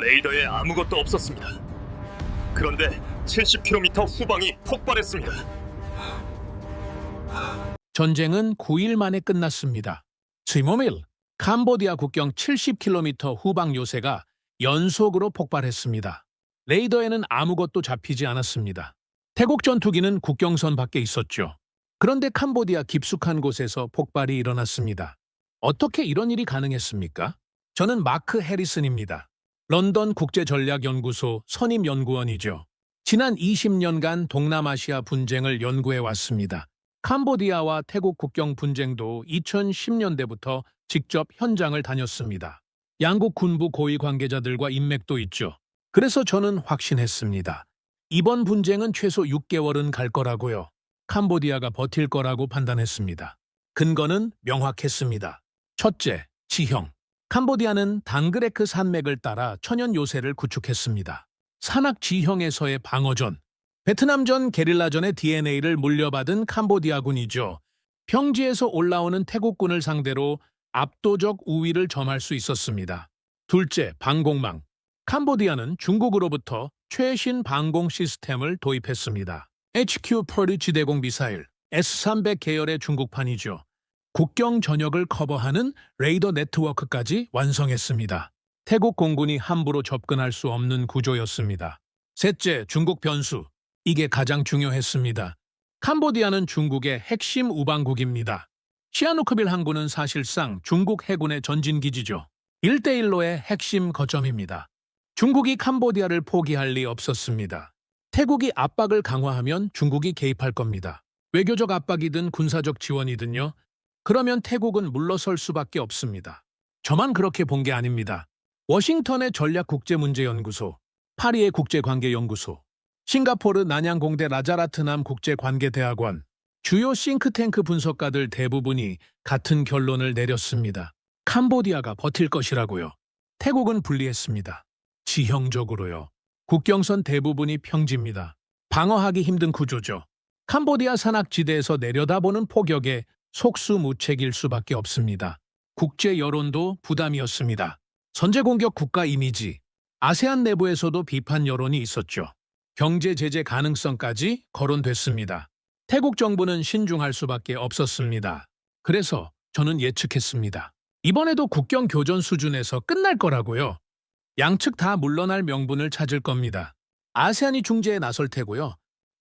레이더에 아무것도 없었습니다. 그런데 70km 후방이 폭발했습니다. 전쟁은 9일 만에 끝났습니다. 스위모밀, 캄보디아 국경 70km 후방 요새가 연속으로 폭발했습니다. 레이더에는 아무것도 잡히지 않았습니다. 태국 전투기는 국경선 밖에 있었죠. 그런데 캄보디아 깊숙한 곳에서 폭발이 일어났습니다. 어떻게 이런 일이 가능했습니까? 저는 마크 해리슨입니다. 런던 국제전략연구소 선임연구원이죠. 지난 20년간 동남아시아 분쟁을 연구해 왔습니다. 캄보디아와 태국 국경 분쟁도 2010년대부터 직접 현장을 다녔습니다. 양국 군부 고위 관계자들과 인맥도 있죠. 그래서 저는 확신했습니다. 이번 분쟁은 최소 6개월은 갈 거라고요. 캄보디아가 버틸 거라고 판단했습니다. 근거는 명확했습니다. 첫째, 지형. 캄보디아는 당그레크 산맥을 따라 천연 요새를 구축했습니다. 산악 지형에서의 방어전, 베트남전 게릴라전의 DNA를 물려받은 캄보디아군이죠. 평지에서 올라오는 태국군을 상대로 압도적 우위를 점할 수 있었습니다. 둘째, 방공망. 캄보디아는 중국으로부터 최신 방공 시스템을 도입했습니다. HQ-40 지대공 미사일, S-300 계열의 중국판이죠. 국경 전역을 커버하는 레이더 네트워크까지 완성했습니다. 태국 공군이 함부로 접근할 수 없는 구조였습니다. 셋째, 중국 변수. 이게 가장 중요했습니다. 캄보디아는 중국의 핵심 우방국입니다. 시아누크빌 항구는 사실상 중국 해군의 전진기지죠. 1대1로의 핵심 거점입니다. 중국이 캄보디아를 포기할 리 없었습니다. 태국이 압박을 강화하면 중국이 개입할 겁니다. 외교적 압박이든 군사적 지원이든요. 그러면 태국은 물러설 수밖에 없습니다. 저만 그렇게 본 게 아닙니다. 워싱턴의 전략국제문제연구소, 파리의 국제관계연구소, 싱가포르 난양공대 라자라트남 국제관계대학원, 주요 싱크탱크 분석가들 대부분이 같은 결론을 내렸습니다. 캄보디아가 버틸 것이라고요. 태국은 불리했습니다. 지형적으로요. 국경선 대부분이 평지입니다. 방어하기 힘든 구조죠. 캄보디아 산악지대에서 내려다보는 폭격에 속수무책일 수밖에 없습니다. 국제 여론도 부담이었습니다. 선제 공격 국가 이미지, 아세안 내부에서도 비판 여론이 있었죠. 경제 제재 가능성까지 거론됐습니다. 태국 정부는 신중할 수밖에 없었습니다. 그래서 저는 예측했습니다. 이번에도 국경 교전 수준에서 끝날 거라고요. 양측 다 물러날 명분을 찾을 겁니다. 아세안이 중재에 나설 테고요.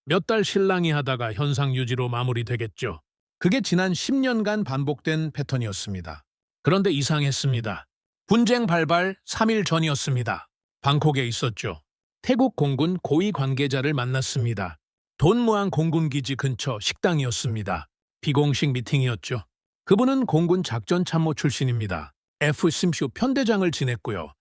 몇 달 실랑이 하다가 현상 유지로 마무리되겠죠. 그게 지난 10년간 반복된 패턴이었습니다. 그런데 이상했습니다. 분쟁 발발 3일 전이었습니다. 방콕에 있었죠. 태국 공군 고위 관계자를 만났습니다. 돈무안 공군기지 근처 식당이었습니다. 비공식 미팅이었죠. 그분은 공군 작전참모 출신입니다. F-16 편대장을 지냈고요.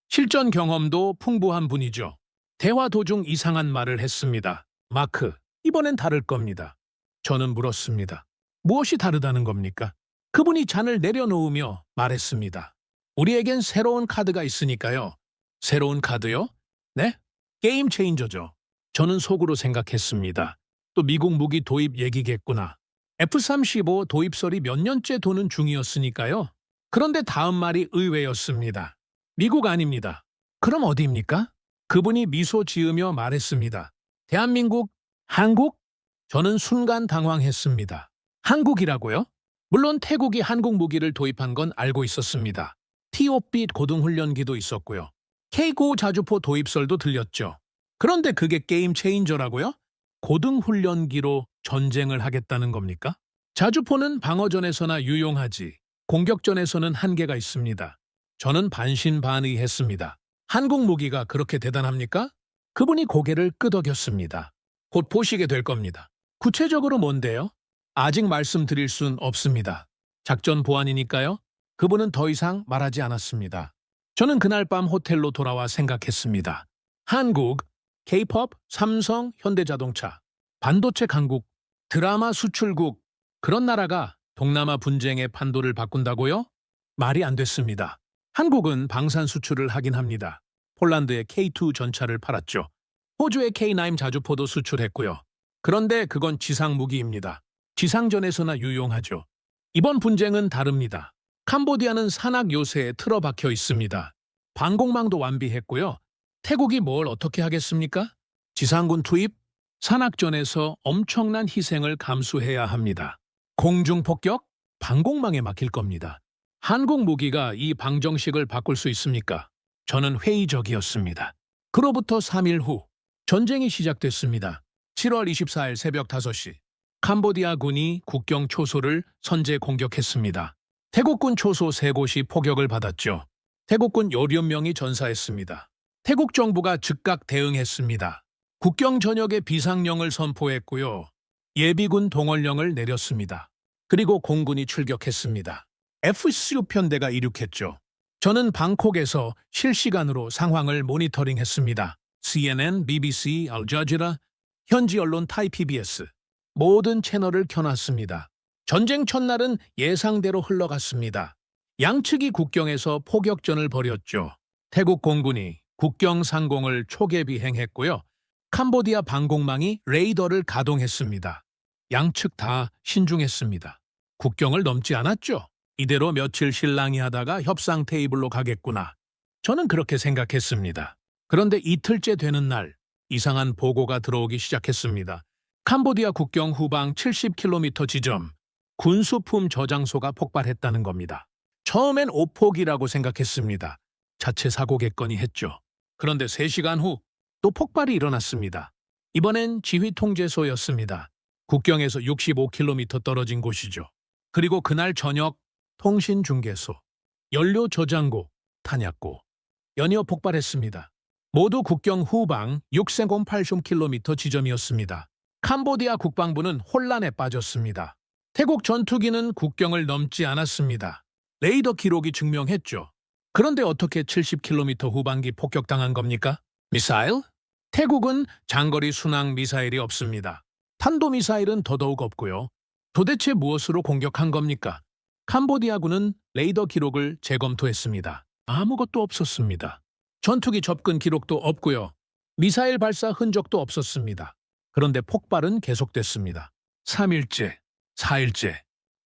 실전 경험도 풍부한 분이죠. 대화 도중 이상한 말을 했습니다. 마크, 이번엔 다를 겁니다. 저는 물었습니다. 무엇이 다르다는 겁니까? 그분이 잔을 내려놓으며 말했습니다. 우리에겐 새로운 카드가 있으니까요. 새로운 카드요? 네? 게임 체인저죠. 저는 속으로 생각했습니다. 또 미국 무기 도입 얘기겠구나. F-35 도입설이 몇 년째 도는 중이었으니까요. 그런데 다음 말이 의외였습니다. 미국 아닙니다. 그럼 어디입니까? 그분이 미소 지으며 말했습니다. 대한민국? 한국? 저는 순간 당황했습니다. 한국이라고요? 물론 태국이 한국 무기를 도입한 건 알고 있었습니다. T-5B 고등훈련기도 있었고요. K9 자주포 도입설도 들렸죠. 그런데 그게 게임 체인저라고요? 고등훈련기로 전쟁을 하겠다는 겁니까? 자주포는 방어전에서나 유용하지 공격전에서는 한계가 있습니다. 저는 반신반의했습니다. 한국 무기가 그렇게 대단합니까? 그분이 고개를 끄덕였습니다. 곧 보시게 될 겁니다. 구체적으로 뭔데요? 아직 말씀드릴 순 없습니다. 작전 보안이니까요. 그분은 더 이상 말하지 않았습니다. 저는 그날 밤 호텔로 돌아와 생각했습니다. 한국, K-POP, 삼성, 현대자동차, 반도체 강국, 드라마 수출국, 그런 나라가 동남아 분쟁의 판도를 바꾼다고요? 말이 안 됐습니다. 한국은 방산 수출을 하긴 합니다. 폴란드에 K2 전차를 팔았죠. 호주에 K9 자주포도 수출했고요. 그런데 그건 지상 무기입니다. 지상전에서나 유용하죠. 이번 분쟁은 다릅니다. 캄보디아는 산악 요새에 틀어박혀 있습니다. 방공망도 완비했고요. 태국이 뭘 어떻게 하겠습니까? 지상군 투입, 산악전에서 엄청난 희생을 감수해야 합니다. 공중폭격, 방공망에 막힐 겁니다. 한국 무기가 이 방정식을 바꿀 수 있습니까? 저는 회의적이었습니다. 그로부터 3일 후 전쟁이 시작됐습니다. 7월 24일 새벽 5시 캄보디아군이 국경 초소를 선제 공격했습니다. 태국군 초소 3곳이 포격을 받았죠. 태국군 17명이 전사했습니다. 태국 정부가 즉각 대응했습니다. 국경 전역에 비상령을 선포했고요. 예비군 동원령을 내렸습니다. 그리고 공군이 출격했습니다. FCU 편대가 이륙했죠. 저는 방콕에서 실시간으로 상황을 모니터링했습니다. CNN, BBC, 알자지라, 현지 언론 타이 PBS 모든 채널을 켜놨습니다. 전쟁 첫날은 예상대로 흘러갔습니다. 양측이 국경에서 포격전을 벌였죠. 태국 공군이 국경 상공을 초계 비행했고요. 캄보디아 방공망이 레이더를 가동했습니다. 양측 다 신중했습니다. 국경을 넘지 않았죠. 이대로 며칠 실랑이 하다가 협상 테이블로 가겠구나. 저는 그렇게 생각했습니다. 그런데 이틀째 되는 날 이상한 보고가 들어오기 시작했습니다. 캄보디아 국경 후방 70km 지점 군수품 저장소가 폭발했다는 겁니다. 처음엔 오폭이라고 생각했습니다. 자체 사고겠거니 했죠. 그런데 3시간 후 또 폭발이 일어났습니다. 이번엔 지휘통제소였습니다. 국경에서 65km 떨어진 곳이죠. 그리고 그날 저녁 통신중개소, 연료저장고, 탄약고 연이어 폭발했습니다. 모두 국경 후방 6.08km 지점이었습니다. 캄보디아 국방부는 혼란에 빠졌습니다. 태국 전투기는 국경을 넘지 않았습니다. 레이더 기록이 증명했죠. 그런데 어떻게 70km 후방기 폭격당한 겁니까? 미사일? 태국은 장거리 순항 미사일이 없습니다. 탄도미사일은 더더욱 없고요. 도대체 무엇으로 공격한 겁니까? 캄보디아군은 레이더 기록을 재검토했습니다. 아무것도 없었습니다. 전투기 접근 기록도 없고요. 미사일 발사 흔적도 없었습니다. 그런데 폭발은 계속됐습니다. 3일째, 4일째,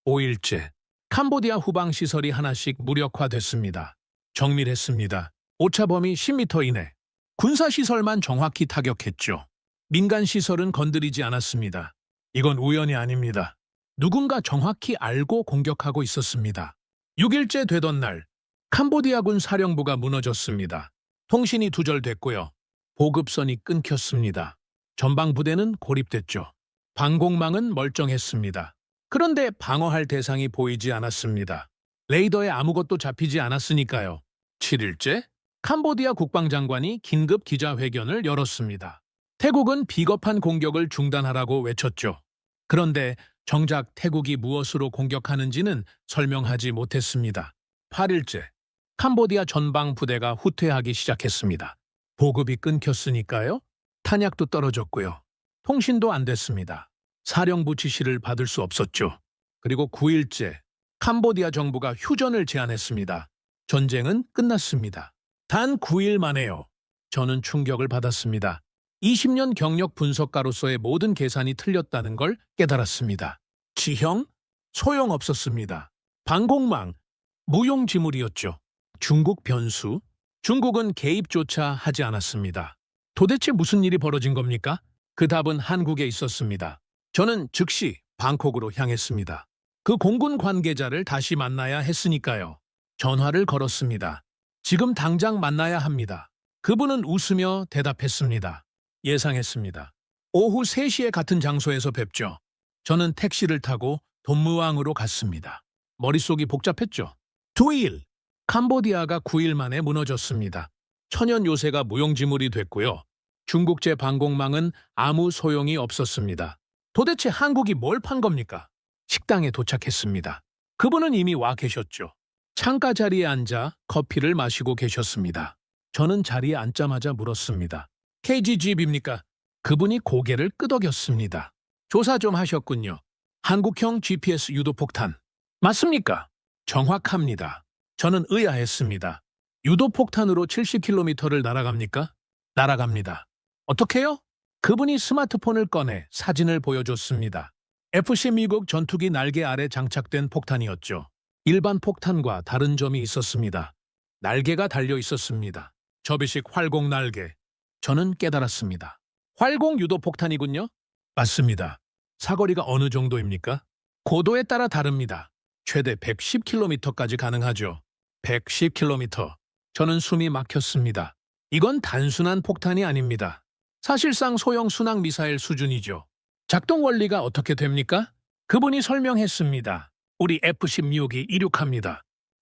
5일째 캄보디아 후방 시설이 하나씩 무력화됐습니다. 정밀했습니다. 오차 범위 10m 이내. 군사시설만 정확히 타격했죠. 민간 시설은 건드리지 않았습니다. 이건 우연이 아닙니다. 누군가 정확히 알고 공격하고 있었습니다. 6일째 되던 날 캄보디아군 사령부가 무너졌습니다. 통신이 두절됐고요. 보급선이 끊겼습니다. 전방부대는 고립됐죠. 방공망은 멀쩡했습니다. 그런데 방어할 대상이 보이지 않았습니다. 레이더에 아무것도 잡히지 않았으니까요. 7일째 캄보디아 국방장관이 긴급 기자회견을 열었습니다. 태국은 비겁한 공격을 중단하라고 외쳤죠. 그런데 정작 태국이 무엇으로 공격하는지는 설명하지 못했습니다. 8일째 캄보디아 전방 부대가 후퇴하기 시작했습니다. 보급이 끊겼으니까요. 탄약도 떨어졌고요. 통신도 안 됐습니다. 사령부 지시를 받을 수 없었죠. 그리고 9일째 캄보디아 정부가 휴전을 제안했습니다. 전쟁은 끝났습니다. 단 9일 만에요. 저는 충격을 받았습니다. 20년 경력 분석가로서의 모든 계산이 틀렸다는 걸 깨달았습니다. 지형? 소용없었습니다. 방공망? 무용지물이었죠. 중국 변수? 중국은 개입조차 하지 않았습니다. 도대체 무슨 일이 벌어진 겁니까? 그 답은 한국에 있었습니다. 저는 즉시 방콕으로 향했습니다. 그 공군 관계자를 다시 만나야 했으니까요. 전화를 걸었습니다. 지금 당장 만나야 합니다. 그분은 웃으며 대답했습니다. 예상했습니다. 오후 3시에 같은 장소에서 뵙죠. 저는 택시를 타고 돈무왕으로 갔습니다. 머릿속이 복잡했죠. 2일, 캄보디아가 9일 만에 무너졌습니다. 천연 요새가 무용지물이 됐고요. 중국제 방공망은 아무 소용이 없었습니다. 도대체 한국이 뭘 판 겁니까? 식당에 도착했습니다. 그분은 이미 와 계셨죠. 창가 자리에 앉아 커피를 마시고 계셨습니다. 저는 자리에 앉자마자 물었습니다. KGG입니까? 그분이 고개를 끄덕였습니다. 조사 좀 하셨군요. 한국형 GPS 유도폭탄. 맞습니까? 정확합니다. 저는 의아했습니다. 유도폭탄으로 70km를 날아갑니까? 날아갑니다. 어떻게요? 그분이 스마트폰을 꺼내 사진을 보여줬습니다. FC 미국 전투기 날개 아래 장착된 폭탄이었죠. 일반 폭탄과 다른 점이 있었습니다. 날개가 달려 있었습니다. 접이식 활공 날개. 저는 깨달았습니다. 활공 유도 폭탄이군요. 맞습니다. 사거리가 어느 정도입니까? 고도에 따라 다릅니다. 최대 110km까지 가능하죠. 110km. 저는 숨이 막혔습니다. 이건 단순한 폭탄이 아닙니다. 사실상 소형 순항 미사일 수준이죠. 작동 원리가 어떻게 됩니까? 그분이 설명했습니다. 우리 F-16이 이륙합니다.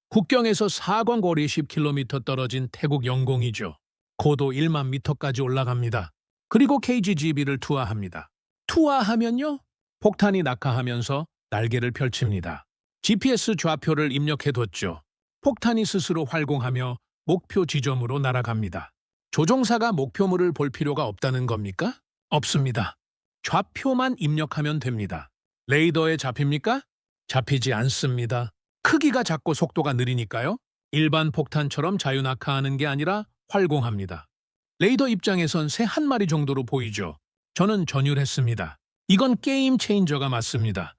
국경에서 사건 거리 10km 떨어진 태국 영공이죠. 고도 1만 미터까지 올라갑니다. 그리고 KGGB를 투하합니다. 투하하면요? 폭탄이 낙하하면서 날개를 펼칩니다. GPS 좌표를 입력해뒀죠. 폭탄이 스스로 활공하며 목표 지점으로 날아갑니다. 조종사가 목표물을 볼 필요가 없다는 겁니까? 없습니다. 좌표만 입력하면 됩니다. 레이더에 잡힙니까? 잡히지 않습니다. 크기가 작고 속도가 느리니까요. 일반 폭탄처럼 자유낙하하는 게 아니라 활공합니다. 레이더 입장에선 새 한 마리 정도로 보이죠. 저는 전율했습니다. 이건 게임 체인저가 맞습니다.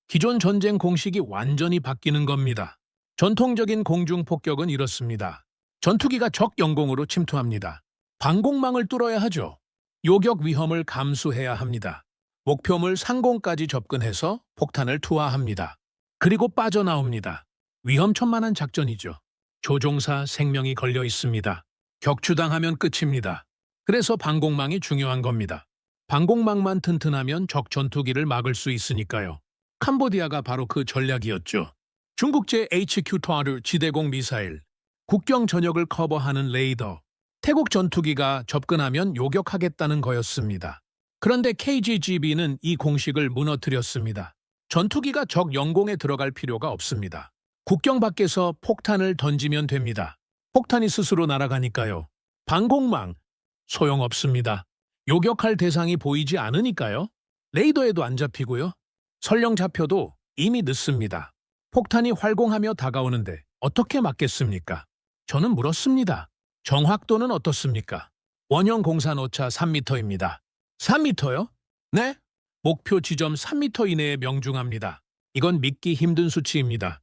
기존 전쟁 공식이 완전히 바뀌는 겁니다. 전통적인 공중 폭격은 이렇습니다. 전투기가 적 영공으로 침투합니다. 방공망을 뚫어야 하죠. 요격 위험을 감수해야 합니다. 목표물 상공까지 접근해서 폭탄을 투하합니다. 그리고 빠져나옵니다. 위험천만한 작전이죠. 조종사 생명이 걸려 있습니다. 격추당하면 끝입니다. 그래서 방공망이 중요한 겁니다. 방공망만 튼튼하면 적 전투기를 막을 수 있으니까요. 캄보디아가 바로 그 전략이었죠. 중국제 HQ-2 지대공 미사일, 국경 전역을 커버하는 레이더, 태국 전투기가 접근하면 요격하겠다는 거였습니다. 그런데 KGGB는 이 공식을 무너뜨렸습니다. 전투기가 적 영공에 들어갈 필요가 없습니다. 국경 밖에서 폭탄을 던지면 됩니다. 폭탄이 스스로 날아가니까요. 방공망, 소용없습니다. 요격할 대상이 보이지 않으니까요. 레이더에도 안 잡히고요. 설령 잡혀도 이미 늦습니다. 폭탄이 활공하며 다가오는데 어떻게 막겠습니까? 저는 물었습니다. 정확도는 어떻습니까? 원형 공산 오차 3m입니다. 3m요? 네? 목표 지점 3m 이내에 명중합니다. 이건 믿기 힘든 수치입니다.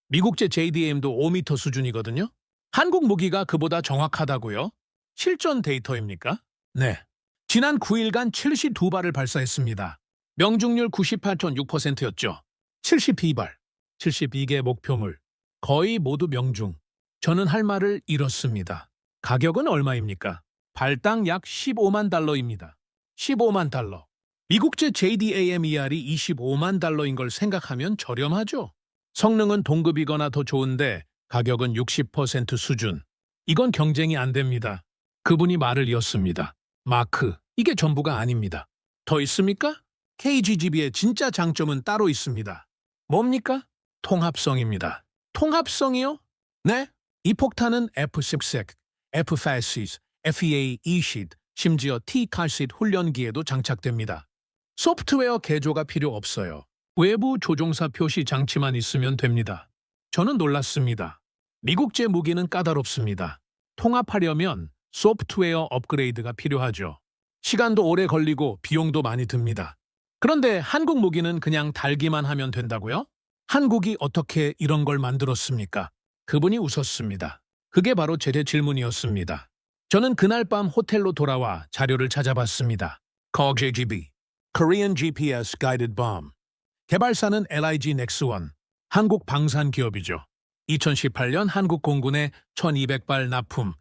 미국제 JDAM도 5m 수준이거든요. 한국 무기가 그보다 정확하다고요? 실전 데이터입니까? 네. 지난 9일간 72발을 발사했습니다. 명중률 98.6%였죠. 72발, 72개 목표물, 거의 모두 명중. 저는 할 말을 잃었습니다. 가격은 얼마입니까? 발당 약 15만 달러입니다. 15만 달러. 미국제 JDAMER이 25만 달러인 걸 생각하면 저렴하죠. 성능은 동급이거나 더 좋은데 가격은 60% 수준. 이건 경쟁이 안 됩니다. 그분이 말을 이었습니다. 마크, 이게 전부가 아닙니다. 더 있습니까? KGGB의 진짜 장점은 따로 있습니다. 뭡니까? 통합성입니다. 통합성이요? 네? 이 폭탄은 F-16, F-FASIS, FEA, ESHID, 심지어 T-CARSID 훈련기에도 장착됩니다. 소프트웨어 개조가 필요 없어요. 외부 조종사 표시 장치만 있으면 됩니다. 저는 놀랐습니다. 미국제 무기는 까다롭습니다. 통합하려면 소프트웨어 업그레이드가 필요하죠. 시간도 오래 걸리고 비용도 많이 듭니다. 그런데 한국 무기는 그냥 달기만 하면 된다고요? 한국이 어떻게 이런 걸 만들었습니까? 그분이 웃었습니다. 그게 바로 제 질문이었습니다. 저는 그날 밤 호텔로 돌아와 자료를 찾아봤습니다. KGGB, Korean GPS Guided Bomb. 개발사는 LIG Nex1, 한국 방산 기업이죠. 2018년 한국 공군에 1,200발 납품,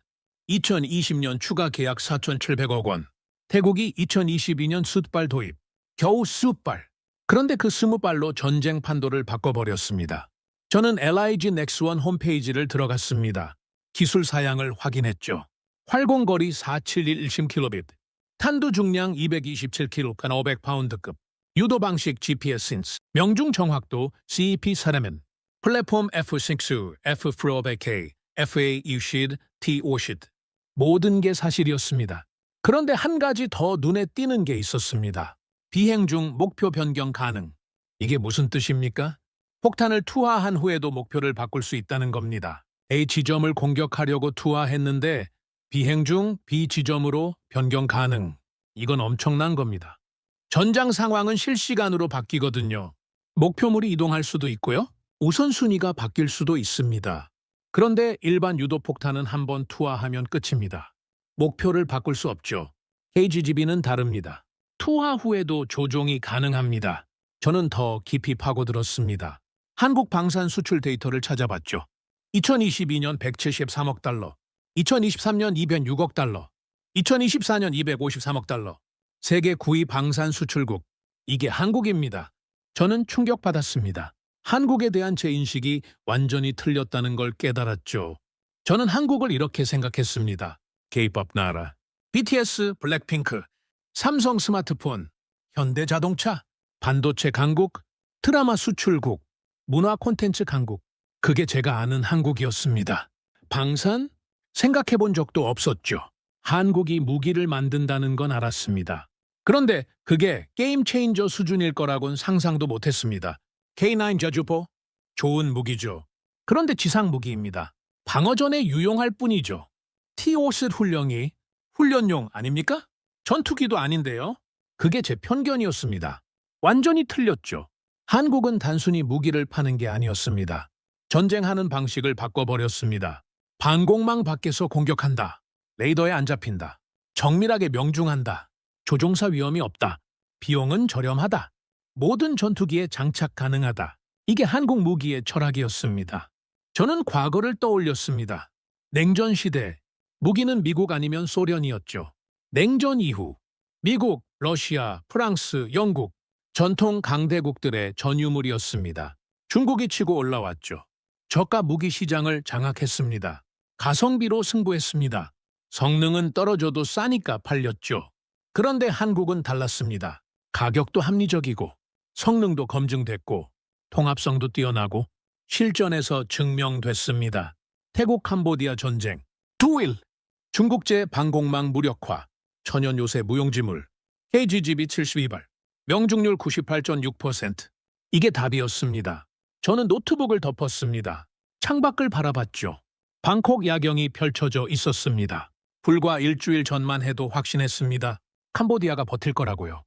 2020년 추가 계약 4,700억 원, 태국이 2022년 20발 도입, 겨우 20발. 그런데 그 20발로 전쟁 판도를 바꿔버렸습니다. 저는 LIG Nex1 홈페이지를 들어갔습니다. 기술 사양을 확인했죠. 활공거리 471 1심킬로빗, 탄두 중량 227kg, 500파운드급, 유도 방식 GPS 신스, 명중 정확도 CEP 사라멘, 플랫폼 F6, F400K, FA ESHID, T-OSHID. 모든 게 사실이었습니다. 그런데 한 가지 더 눈에 띄는 게 있었습니다. 비행 중 목표 변경 가능. 이게 무슨 뜻입니까? 폭탄을 투하한 후에도 목표를 바꿀 수 있다는 겁니다. A 지점을 공격하려고 투하했는데 비행 중 B 지점으로 변경 가능. 이건 엄청난 겁니다. 전장 상황은 실시간으로 바뀌거든요. 목표물이 이동할 수도 있고요. 우선순위가 바뀔 수도 있습니다. 그런데 일반 유도폭탄은 한번 투하하면 끝입니다. 목표를 바꿀 수 없죠. KGB는 다릅니다. 투하 후에도 조종이 가능합니다. 저는 더 깊이 파고들었습니다. 한국 방산 수출 데이터를 찾아봤죠. 2022년 173억 달러, 2023년 206억 달러, 2024년 253억 달러. 세계 9위 방산 수출국. 이게 한국입니다. 저는 충격받았습니다. 한국에 대한 제 인식이 완전히 틀렸다는 걸 깨달았죠. 저는 한국을 이렇게 생각했습니다. K-pop 나라, BTS, 블랙핑크, 삼성 스마트폰, 현대자동차, 반도체 강국, 드라마 수출국, 문화 콘텐츠 강국. 그게 제가 아는 한국이었습니다. 방산? 생각해 본 적도 없었죠. 한국이 무기를 만든다는 건 알았습니다. 그런데 그게 게임 체인저 수준일 거라곤 상상도 못했습니다. K9 저주포? 좋은 무기죠. 그런데 지상 무기입니다. 방어전에 유용할 뿐이죠. T-50 훈련이 훈련용 아닙니까? 전투기도 아닌데요. 그게 제 편견이었습니다. 완전히 틀렸죠. 한국은 단순히 무기를 파는 게 아니었습니다. 전쟁하는 방식을 바꿔버렸습니다. 방공망 밖에서 공격한다. 레이더에 안 잡힌다. 정밀하게 명중한다. 조종사 위험이 없다. 비용은 저렴하다. 모든 전투기에 장착 가능하다. 이게 한국 무기의 철학이었습니다. 저는 과거를 떠올렸습니다. 냉전 시대, 무기는 미국 아니면 소련이었죠. 냉전 이후, 미국, 러시아, 프랑스, 영국, 전통 강대국들의 전유물이었습니다. 중국이 치고 올라왔죠. 저가 무기 시장을 장악했습니다. 가성비로 승부했습니다. 성능은 떨어져도 싸니까 팔렸죠. 그런데 한국은 달랐습니다. 가격도 합리적이고 성능도 검증됐고 통합성도 뛰어나고 실전에서 증명됐습니다. 태국 캄보디아 전쟁, 2일, 중국제 방공망 무력화, 천연 요새 무용지물, KGB 72발, 명중률 98.6%. 이게 답이었습니다. 저는 노트북을 덮었습니다. 창밖을 바라봤죠. 방콕 야경이 펼쳐져 있었습니다. 불과 일주일 전만 해도 확신했습니다. 캄보디아가 버틸 거라고요.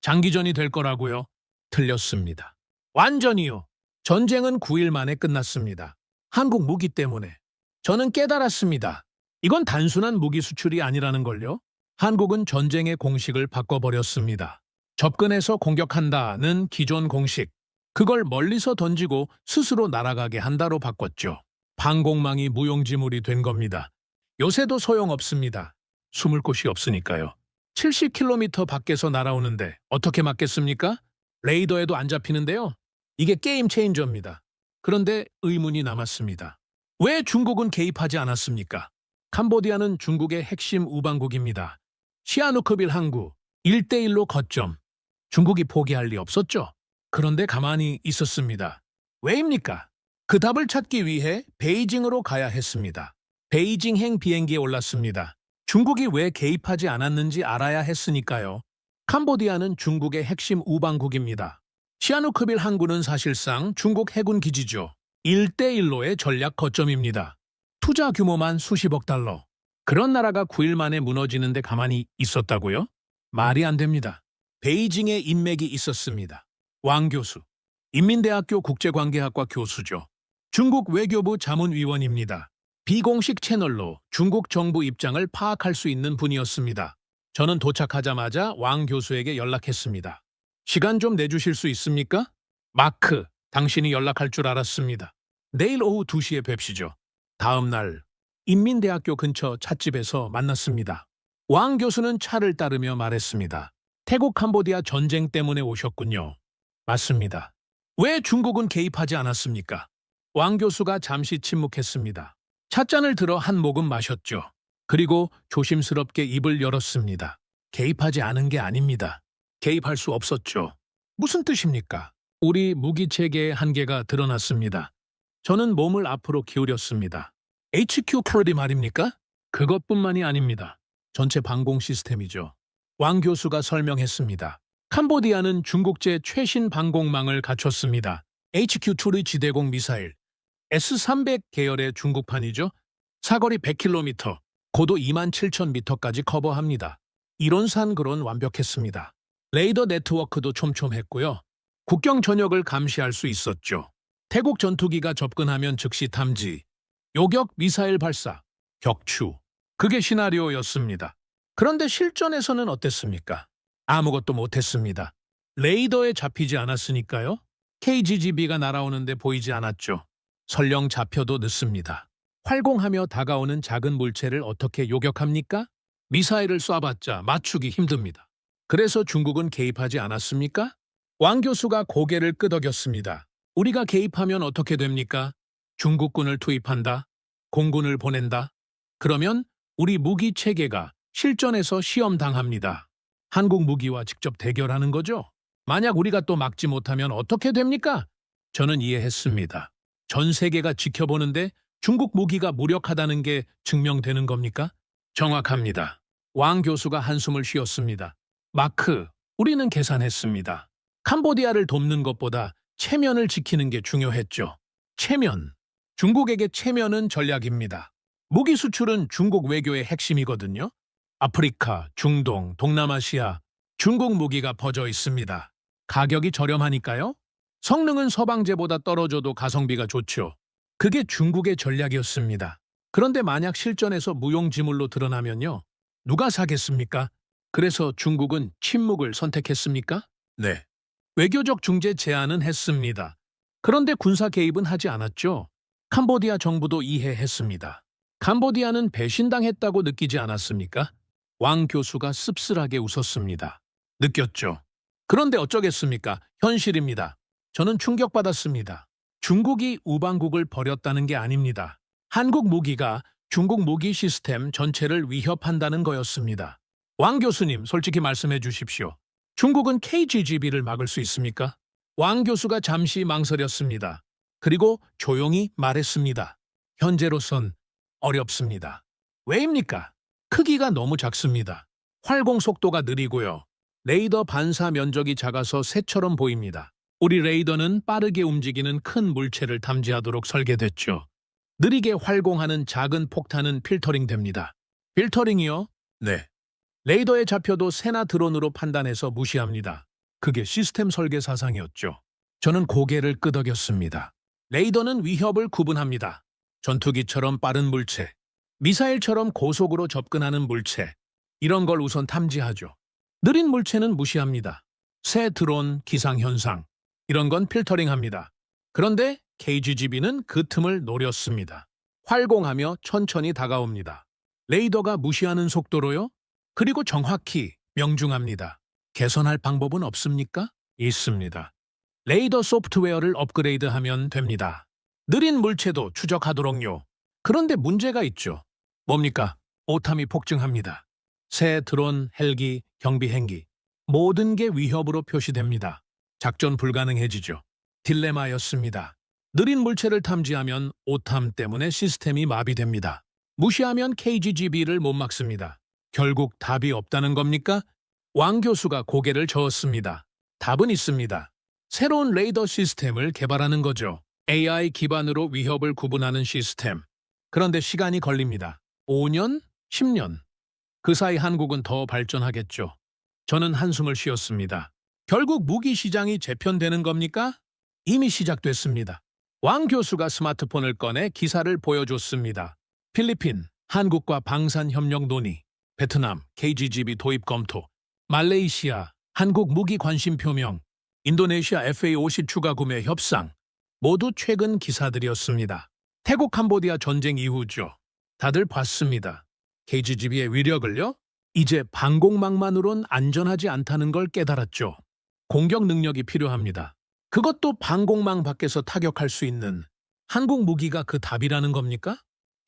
장기전이 될 거라고요. 틀렸습니다. 완전히요. 전쟁은 9일 만에 끝났습니다. 한국 무기 때문에. 저는 깨달았습니다. 이건 단순한 무기 수출이 아니라는 걸요. 한국은 전쟁의 공식을 바꿔버렸습니다. 접근해서 공격한다는 기존 공식. 그걸 멀리서 던지고 스스로 날아가게 한다로 바꿨죠. 방공망이 무용지물이 된 겁니다. 요새도 소용없습니다. 숨을 곳이 없으니까요. 70km 밖에서 날아오는데 어떻게 맞겠습니까? 레이더에도 안 잡히는데요. 이게 게임 체인저입니다. 그런데 의문이 남았습니다. 왜 중국은 개입하지 않았습니까? 캄보디아는 중국의 핵심 우방국입니다. 시아누크빌 항구 1대1로 거점. 중국이 포기할 리 없었죠. 그런데 가만히 있었습니다. 왜입니까? 그 답을 찾기 위해 베이징으로 가야 했습니다. 베이징행 비행기에 올랐습니다. 중국이 왜 개입하지 않았는지 알아야 했으니까요. 캄보디아는 중국의 핵심 우방국입니다. 시아누크빌 항구는 사실상 중국 해군 기지죠. 1대1로의 전략 거점입니다. 투자 규모만 수십억 달러. 그런 나라가 9일 만에 무너지는데 가만히 있었다고요? 말이 안 됩니다. 베이징에 인맥이 있었습니다. 왕 교수, 인민대학교 국제관계학과 교수죠. 중국 외교부 자문위원입니다. 비공식 채널로 중국 정부 입장을 파악할 수 있는 분이었습니다. 저는 도착하자마자 왕 교수에게 연락했습니다. 시간 좀 내주실 수 있습니까? 마크, 당신이 연락할 줄 알았습니다. 내일 오후 2시에 뵙시죠. 다음 날 인민대학교 근처 찻집에서 만났습니다. 왕 교수는 차를 따르며 말했습니다. 태국 캄보디아 전쟁 때문에 오셨군요. 맞습니다. 왜 중국은 개입하지 않았습니까? 왕 교수가 잠시 침묵했습니다. 찻잔을 들어 한 모금 마셨죠. 그리고 조심스럽게 입을 열었습니다. 개입하지 않은 게 아닙니다. 개입할 수 없었죠. 무슨 뜻입니까? 우리 무기체계의 한계가 드러났습니다. 저는 몸을 앞으로 기울였습니다. HQ 프로디 말입니까? 그것뿐만이 아닙니다. 전체 방공 시스템이죠. 왕 교수가 설명했습니다. 캄보디아는 중국제 최신 방공망을 갖췄습니다. HQ-2의 지대공 미사일, S-300 계열의 중국판이죠. 사거리 100km, 고도 27,000m까지 커버합니다. 이론상 그론 완벽했습니다. 레이더 네트워크도 촘촘했고요. 국경 전역을 감시할 수 있었죠. 태국 전투기가 접근하면 즉시 탐지, 요격 미사일 발사, 격추. 그게 시나리오였습니다. 그런데 실전에서는 어땠습니까? 아무것도 못했습니다. 레이더에 잡히지 않았으니까요. KGGB가 날아오는데 보이지 않았죠. 설령 잡혀도 늦습니다. 활공하며 다가오는 작은 물체를 어떻게 요격합니까? 미사일을 쏴봤자 맞추기 힘듭니다. 그래서 중국은 개입하지 않았습니까? 왕 교수가 고개를 끄덕였습니다. 우리가 개입하면 어떻게 됩니까? 중국군을 투입한다? 공군을 보낸다? 그러면 우리 무기 체계가 실전에서 시험당합니다. 한국 무기와 직접 대결하는 거죠? 만약 우리가 또 막지 못하면 어떻게 됩니까? 저는 이해했습니다. 전 세계가 지켜보는데 중국 무기가 무력하다는 게 증명되는 겁니까? 정확합니다. 왕 교수가 한숨을 쉬었습니다. 마크, 우리는 계산했습니다. 캄보디아를 돕는 것보다 체면을 지키는 게 중요했죠. 체면. 중국에게 체면은 전략입니다. 무기 수출은 중국 외교의 핵심이거든요. 아프리카, 중동, 동남아시아, 중국 무기가 퍼져 있습니다. 가격이 저렴하니까요. 성능은 서방제보다 떨어져도 가성비가 좋죠. 그게 중국의 전략이었습니다. 그런데 만약 실전에서 무용지물로 드러나면요. 누가 사겠습니까? 그래서 중국은 침묵을 선택했습니까? 네. 외교적 중재 제안은 했습니다. 그런데 군사 개입은 하지 않았죠. 캄보디아 정부도 이해했습니다. 캄보디아는 배신당했다고 느끼지 않았습니까? 왕 교수가 씁쓸하게 웃었습니다. 느꼈죠. 그런데 어쩌겠습니까? 현실입니다. 저는 충격받았습니다. 중국이 우방국을 버렸다는 게 아닙니다. 한국 무기가 중국 무기 시스템 전체를 위협한다는 거였습니다. 왕 교수님, 솔직히 말씀해 주십시오. 중국은 KGGB를 막을 수 있습니까? 왕 교수가 잠시 망설였습니다. 그리고 조용히 말했습니다. 현재로선 어렵습니다. 왜입니까? 크기가 너무 작습니다. 활공 속도가 느리고요. 레이더 반사 면적이 작아서 새처럼 보입니다. 우리 레이더는 빠르게 움직이는 큰 물체를 탐지하도록 설계됐죠. 느리게 활공하는 작은 폭탄은 필터링 됩니다. 필터링이요? 네. 레이더에 잡혀도 새나 드론으로 판단해서 무시합니다. 그게 시스템 설계 사상이었죠. 저는 고개를 끄덕였습니다. 레이더는 위협을 구분합니다. 전투기처럼 빠른 물체, 미사일처럼 고속으로 접근하는 물체, 이런 걸 우선 탐지하죠. 느린 물체는 무시합니다. 새 드론, 기상현상, 이런 건 필터링합니다. 그런데 KGGB는 그 틈을 노렸습니다. 활공하며 천천히 다가옵니다. 레이더가 무시하는 속도로요? 그리고 정확히 명중합니다. 개선할 방법은 없습니까? 있습니다. 레이더 소프트웨어를 업그레이드하면 됩니다. 느린 물체도 추적하도록요. 그런데 문제가 있죠. 뭡니까? 오탐이 폭증합니다. 새 드론, 헬기, 경비행기, 모든 게 위협으로 표시됩니다. 작전 불가능해지죠. 딜레마였습니다. 느린 물체를 탐지하면 오탐 때문에 시스템이 마비됩니다. 무시하면 KGGB를 못 막습니다. 결국 답이 없다는 겁니까? 왕 교수가 고개를 저었습니다. 답은 있습니다. 새로운 레이더 시스템을 개발하는 거죠. AI 기반으로 위협을 구분하는 시스템. 그런데 시간이 걸립니다. 5년? 10년? 그 사이 한국은 더 발전하겠죠. 저는 한숨을 쉬었습니다. 결국 무기 시장이 재편되는 겁니까? 이미 시작됐습니다. 왕 교수가 스마트폰을 꺼내 기사를 보여줬습니다. 필리핀, 한국과 방산협력 논의, 베트남, KGGB 도입 검토, 말레이시아, 한국 무기 관심 표명, 인도네시아 FA50 추가 구매 협상, 모두 최근 기사들이었습니다. 태국 캄보디아 전쟁 이후죠. 다들 봤습니다. KGGB의 위력을요? 이제 방공망만으론 안전하지 않다는 걸 깨달았죠. 공격 능력이 필요합니다. 그것도 방공망 밖에서 타격할 수 있는 한국 무기가 그 답이라는 겁니까?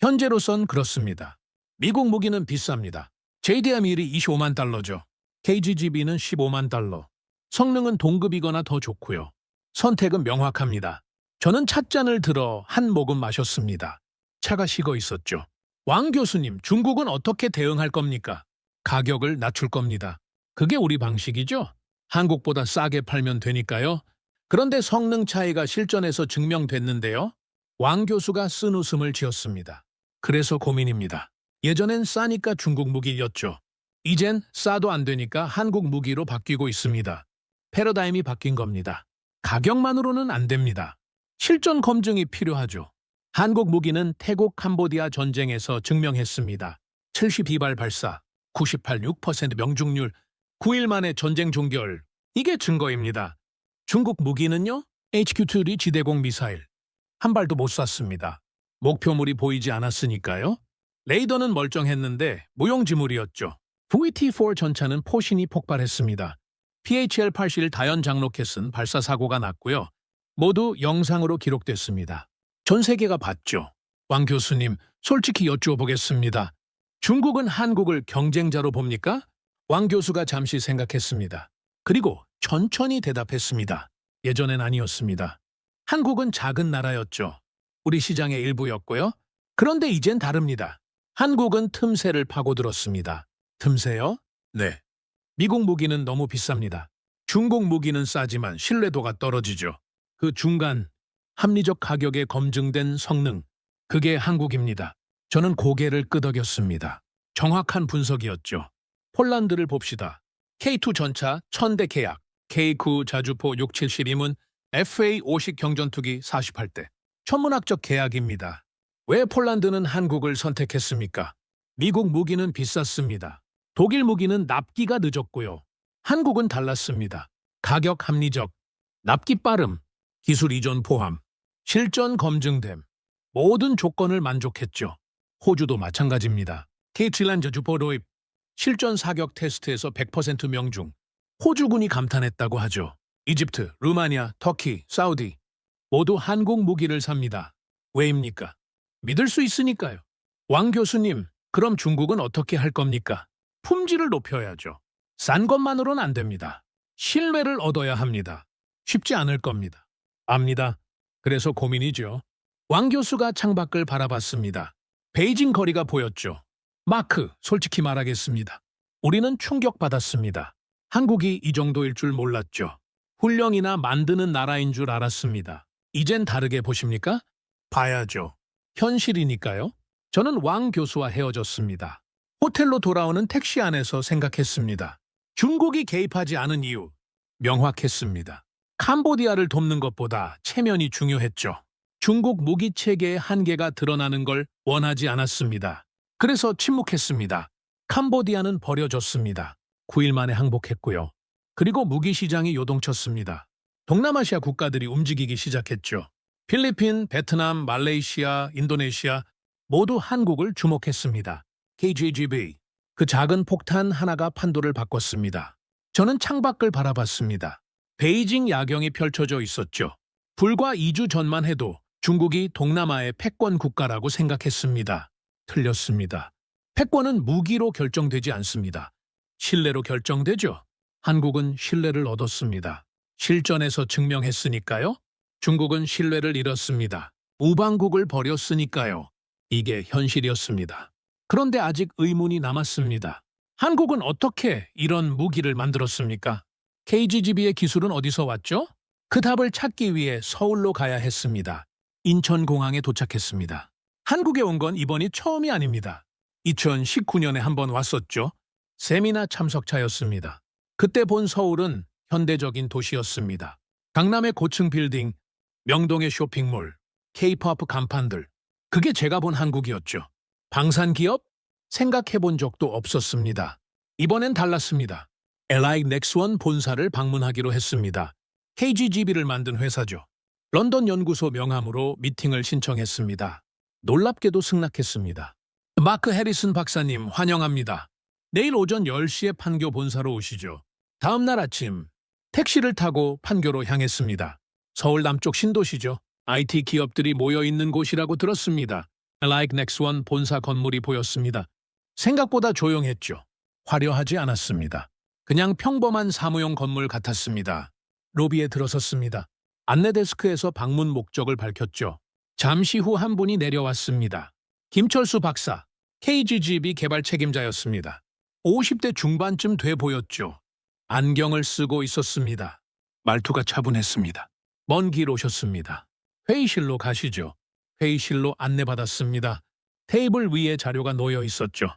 현재로선 그렇습니다. 미국 무기는 비쌉니다. JDM-1이 25만 달러죠. KGGB는 15만 달러. 성능은 동급이거나 더 좋고요. 선택은 명확합니다. 저는 찻잔을 들어 한 모금 마셨습니다. 차가 식어 있었죠. 왕 교수님, 중국은 어떻게 대응할 겁니까? 가격을 낮출 겁니다. 그게 우리 방식이죠? 한국보다 싸게 팔면 되니까요. 그런데 성능 차이가 실전에서 증명됐는데요. 왕 교수가 쓴 웃음을 지었습니다. 그래서 고민입니다. 예전엔 싸니까 중국 무기였죠. 이젠 싸도 안 되니까 한국 무기로 바뀌고 있습니다. 패러다임이 바뀐 겁니다. 가격만으로는 안 됩니다. 실전 검증이 필요하죠. 한국 무기는 태국 캄보디아 전쟁에서 증명했습니다. 72발 발사, 98.6% 명중률, 9일 만에 전쟁 종결. 이게 증거입니다. 중국 무기는요? HQ-2D 지대공 미사일. 한 발도 못 쐈습니다. 목표물이 보이지 않았으니까요. 레이더는 멀쩡했는데 무용지물이었죠. VT-4 전차는 포신이 폭발했습니다. PHL-81 다연 장로켓 쓴 발사 사고가 났고요. 모두 영상으로 기록됐습니다. 전 세계가 봤죠. 왕 교수님, 솔직히 여쭈어보겠습니다. 중국은 한국을 경쟁자로 봅니까? 왕 교수가 잠시 생각했습니다. 그리고 천천히 대답했습니다. 예전엔 아니었습니다. 한국은 작은 나라였죠. 우리 시장의 일부였고요. 그런데 이젠 다릅니다. 한국은 틈새를 파고들었습니다. 틈새요? 네. 미국 무기는 너무 비쌉니다. 중국 무기는 싸지만 신뢰도가 떨어지죠. 그 중간, 합리적 가격에 검증된 성능, 그게 한국입니다. 저는 고개를 끄덕였습니다. 정확한 분석이었죠. 폴란드를 봅시다. K2 전차 1000대 계약, K9 자주포 672문, FA50 경전투기 48대. 천문학적 계약입니다. 왜 폴란드는 한국을 선택했습니까? 미국 무기는 비쌌습니다. 독일 무기는 납기가 늦었고요. 한국은 달랐습니다. 가격 합리적, 납기 빠름, 기술 이전 포함, 실전 검증됨, 모든 조건을 만족했죠. 호주도 마찬가지입니다. K7란 자주포 도입, 실전 사격 테스트에서 100% 명중. 호주군이 감탄했다고 하죠. 이집트, 루마니아, 터키, 사우디 모두 한국 무기를 삽니다. 왜입니까? 믿을 수 있으니까요. 왕 교수님, 그럼 중국은 어떻게 할 겁니까? 품질을 높여야죠. 싼 것만으로는 안 됩니다. 신뢰를 얻어야 합니다. 쉽지 않을 겁니다. 압니다. 그래서 고민이죠. 왕 교수가 창밖을 바라봤습니다. 베이징 거리가 보였죠. 마크, 솔직히 말하겠습니다. 우리는 충격받았습니다. 한국이 이 정도일 줄 몰랐죠. 훈령이나 만드는 나라인 줄 알았습니다. 이젠 다르게 보십니까? 봐야죠. 현실이니까요. 저는 왕 교수와 헤어졌습니다. 호텔로 돌아오는 택시 안에서 생각했습니다. 중국이 개입하지 않은 이유, 명확했습니다. 캄보디아를 돕는 것보다 체면이 중요했죠. 중국 무기 체계의 한계가 드러나는 걸 원하지 않았습니다. 그래서 침묵했습니다. 캄보디아는 버려졌습니다. 9일 만에 항복했고요. 그리고 무기 시장이 요동쳤습니다. 동남아시아 국가들이 움직이기 시작했죠. 필리핀, 베트남, 말레이시아, 인도네시아 모두 한국을 주목했습니다. KGGB, 그 작은 폭탄 하나가 판도를 바꿨습니다. 저는 창밖을 바라봤습니다. 베이징 야경이 펼쳐져 있었죠. 불과 2주 전만 해도 중국이 동남아의 패권 국가라고 생각했습니다. 틀렸습니다. 패권은 무기로 결정되지 않습니다. 신뢰로 결정되죠. 한국은 신뢰를 얻었습니다. 실전에서 증명했으니까요. 중국은 신뢰를 잃었습니다. 우방국을 버렸으니까요. 이게 현실이었습니다. 그런데 아직 의문이 남았습니다. 한국은 어떻게 이런 무기를 만들었습니까? KGGB의 기술은 어디서 왔죠? 그 답을 찾기 위해 서울로 가야 했습니다. 인천공항에 도착했습니다. 한국에 온 건 이번이 처음이 아닙니다. 2019년에 한 번 왔었죠. 세미나 참석차였습니다. 그때 본 서울은 현대적인 도시였습니다. 강남의 고층 빌딩, 명동의 쇼핑몰, K-POP 간판들. 그게 제가 본 한국이었죠. 방산기업? 생각해본 적도 없었습니다. 이번엔 달랐습니다. LI 넥스원 본사를 방문하기로 했습니다. KGGB를 만든 회사죠. 런던 연구소 명함으로 미팅을 신청했습니다. 놀랍게도 승낙했습니다. 마크 해리슨 박사님 환영합니다. 내일 오전 10시에 판교 본사로 오시죠. 다음 날 아침 택시를 타고 판교로 향했습니다. 서울 남쪽 신도시죠. IT 기업들이 모여있는 곳이라고 들었습니다. Like Next1 본사 건물이 보였습니다. 생각보다 조용했죠. 화려하지 않았습니다. 그냥 평범한 사무용 건물 같았습니다. 로비에 들어섰습니다. 안내 데스크에서 방문 목적을 밝혔죠. 잠시 후 한 분이 내려왔습니다. 김철수 박사, KGGB 개발 책임자였습니다. 50대 중반쯤 돼 보였죠. 안경을 쓰고 있었습니다. 말투가 차분했습니다. 먼 길 오셨습니다. 회의실로 가시죠. 회의실로 안내받았습니다. 테이블 위에 자료가 놓여 있었죠.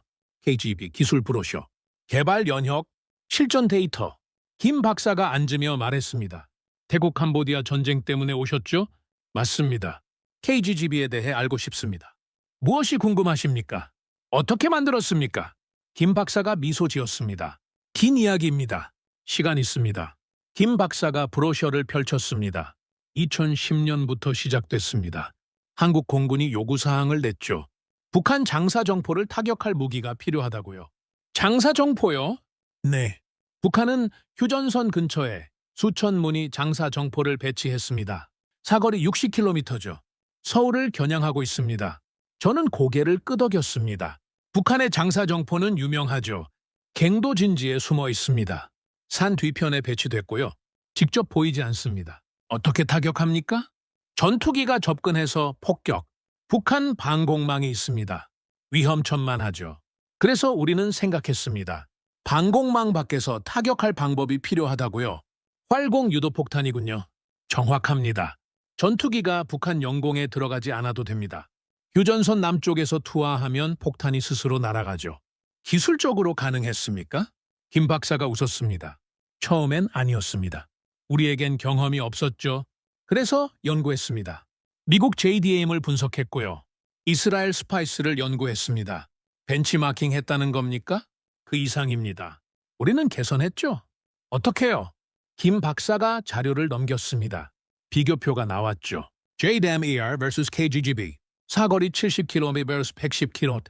KGB 기술 브로셔, 개발 연혁, 실전 데이터. 김 박사가 앉으며 말했습니다. 태국 캄보디아 전쟁 때문에 오셨죠? 맞습니다. KGGB에 대해 알고 싶습니다. 무엇이 궁금하십니까? 어떻게 만들었습니까? 김 박사가 미소 지었습니다. 긴 이야기입니다. 시간 있습니다. 김 박사가 브로셔를 펼쳤습니다. 2010년부터 시작됐습니다. 한국 공군이 요구사항을 냈죠. 북한 장사정포를 타격할 무기가 필요하다고요. 장사정포요? 네. 북한은 휴전선 근처에 수천 문의 장사정포를 배치했습니다. 사거리 60km죠. 서울을 겨냥하고 있습니다. 저는 고개를 끄덕였습니다. 북한의 장사정포는 유명하죠. 갱도진지에 숨어 있습니다. 산 뒤편에 배치됐고요. 직접 보이지 않습니다. 어떻게 타격합니까? 전투기가 접근해서 폭격. 북한 방공망이 있습니다. 위험천만하죠. 그래서 우리는 생각했습니다. 방공망 밖에서 타격할 방법이 필요하다고요. 활공 유도폭탄이군요. 정확합니다. 전투기가 북한 영공에 들어가지 않아도 됩니다. 휴전선 남쪽에서 투하하면 폭탄이 스스로 날아가죠. 기술적으로 가능했습니까? 김 박사가 웃었습니다. 처음엔 아니었습니다. 우리에겐 경험이 없었죠. 그래서 연구했습니다. 미국 JDAM을 분석했고요. 이스라엘 스파이스를 연구했습니다. 벤치마킹 했다는 겁니까? 그 이상입니다. 우리는 개선했죠. 어떻게요? 김 박사가 자료를 넘겼습니다. 비교표가 나왔죠. JDAM-ER vs KGGB. 사거리 70km vs 110km.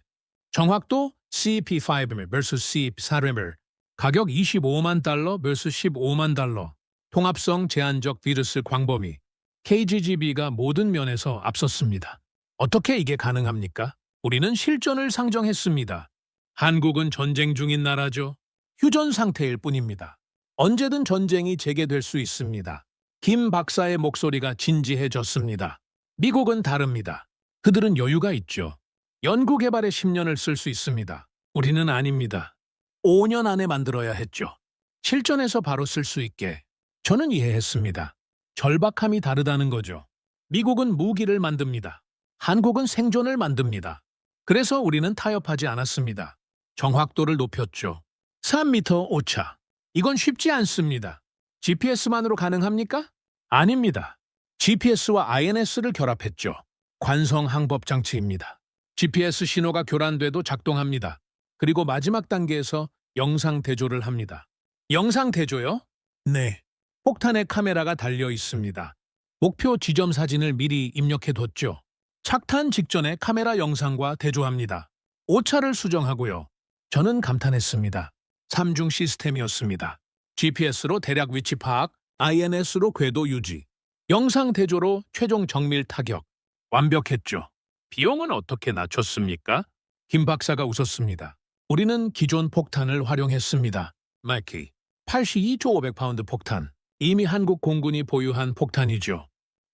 정확도 CP5mm vs CP4mm. 가격 25만 달러 vs 15만 달러. 통합성 제한적 비르스 광범위. KGGB가 모든 면에서 앞섰습니다. 어떻게 이게 가능합니까? 우리는 실전을 상정했습니다. 한국은 전쟁 중인 나라죠. 휴전 상태일 뿐입니다. 언제든 전쟁이 재개될 수 있습니다. 김 박사의 목소리가 진지해졌습니다. 미국은 다릅니다. 그들은 여유가 있죠. 연구개발에 10년을 쓸 수 있습니다. 우리는 아닙니다. 5년 안에 만들어야 했죠. 실전에서 바로 쓸 수 있게. 저는 이해했습니다. 절박함이 다르다는 거죠. 미국은 무기를 만듭니다. 한국은 생존을 만듭니다. 그래서 우리는 타협하지 않았습니다. 정확도를 높였죠. 3m 오차. 이건 쉽지 않습니다. GPS만으로 가능합니까? 아닙니다. GPS와 INS를 결합했죠. 관성 항법 장치입니다. GPS 신호가 교란돼도 작동합니다. 그리고 마지막 단계에서 영상 대조를 합니다. 영상 대조요? 네. 폭탄에 카메라가 달려 있습니다. 목표 지점 사진을 미리 입력해뒀죠. 착탄 직전에 카메라 영상과 대조합니다. 오차를 수정하고요. 저는 감탄했습니다. 3중 시스템이었습니다. GPS로 대략 위치 파악, INS로 궤도 유지, 영상 대조로 최종 정밀 타격. 완벽했죠. 비용은 어떻게 낮췄습니까? 김 박사가 웃었습니다. 우리는 기존 폭탄을 활용했습니다. 마키 82조 500파운드 폭탄. 이미 한국 공군이 보유한 폭탄이죠.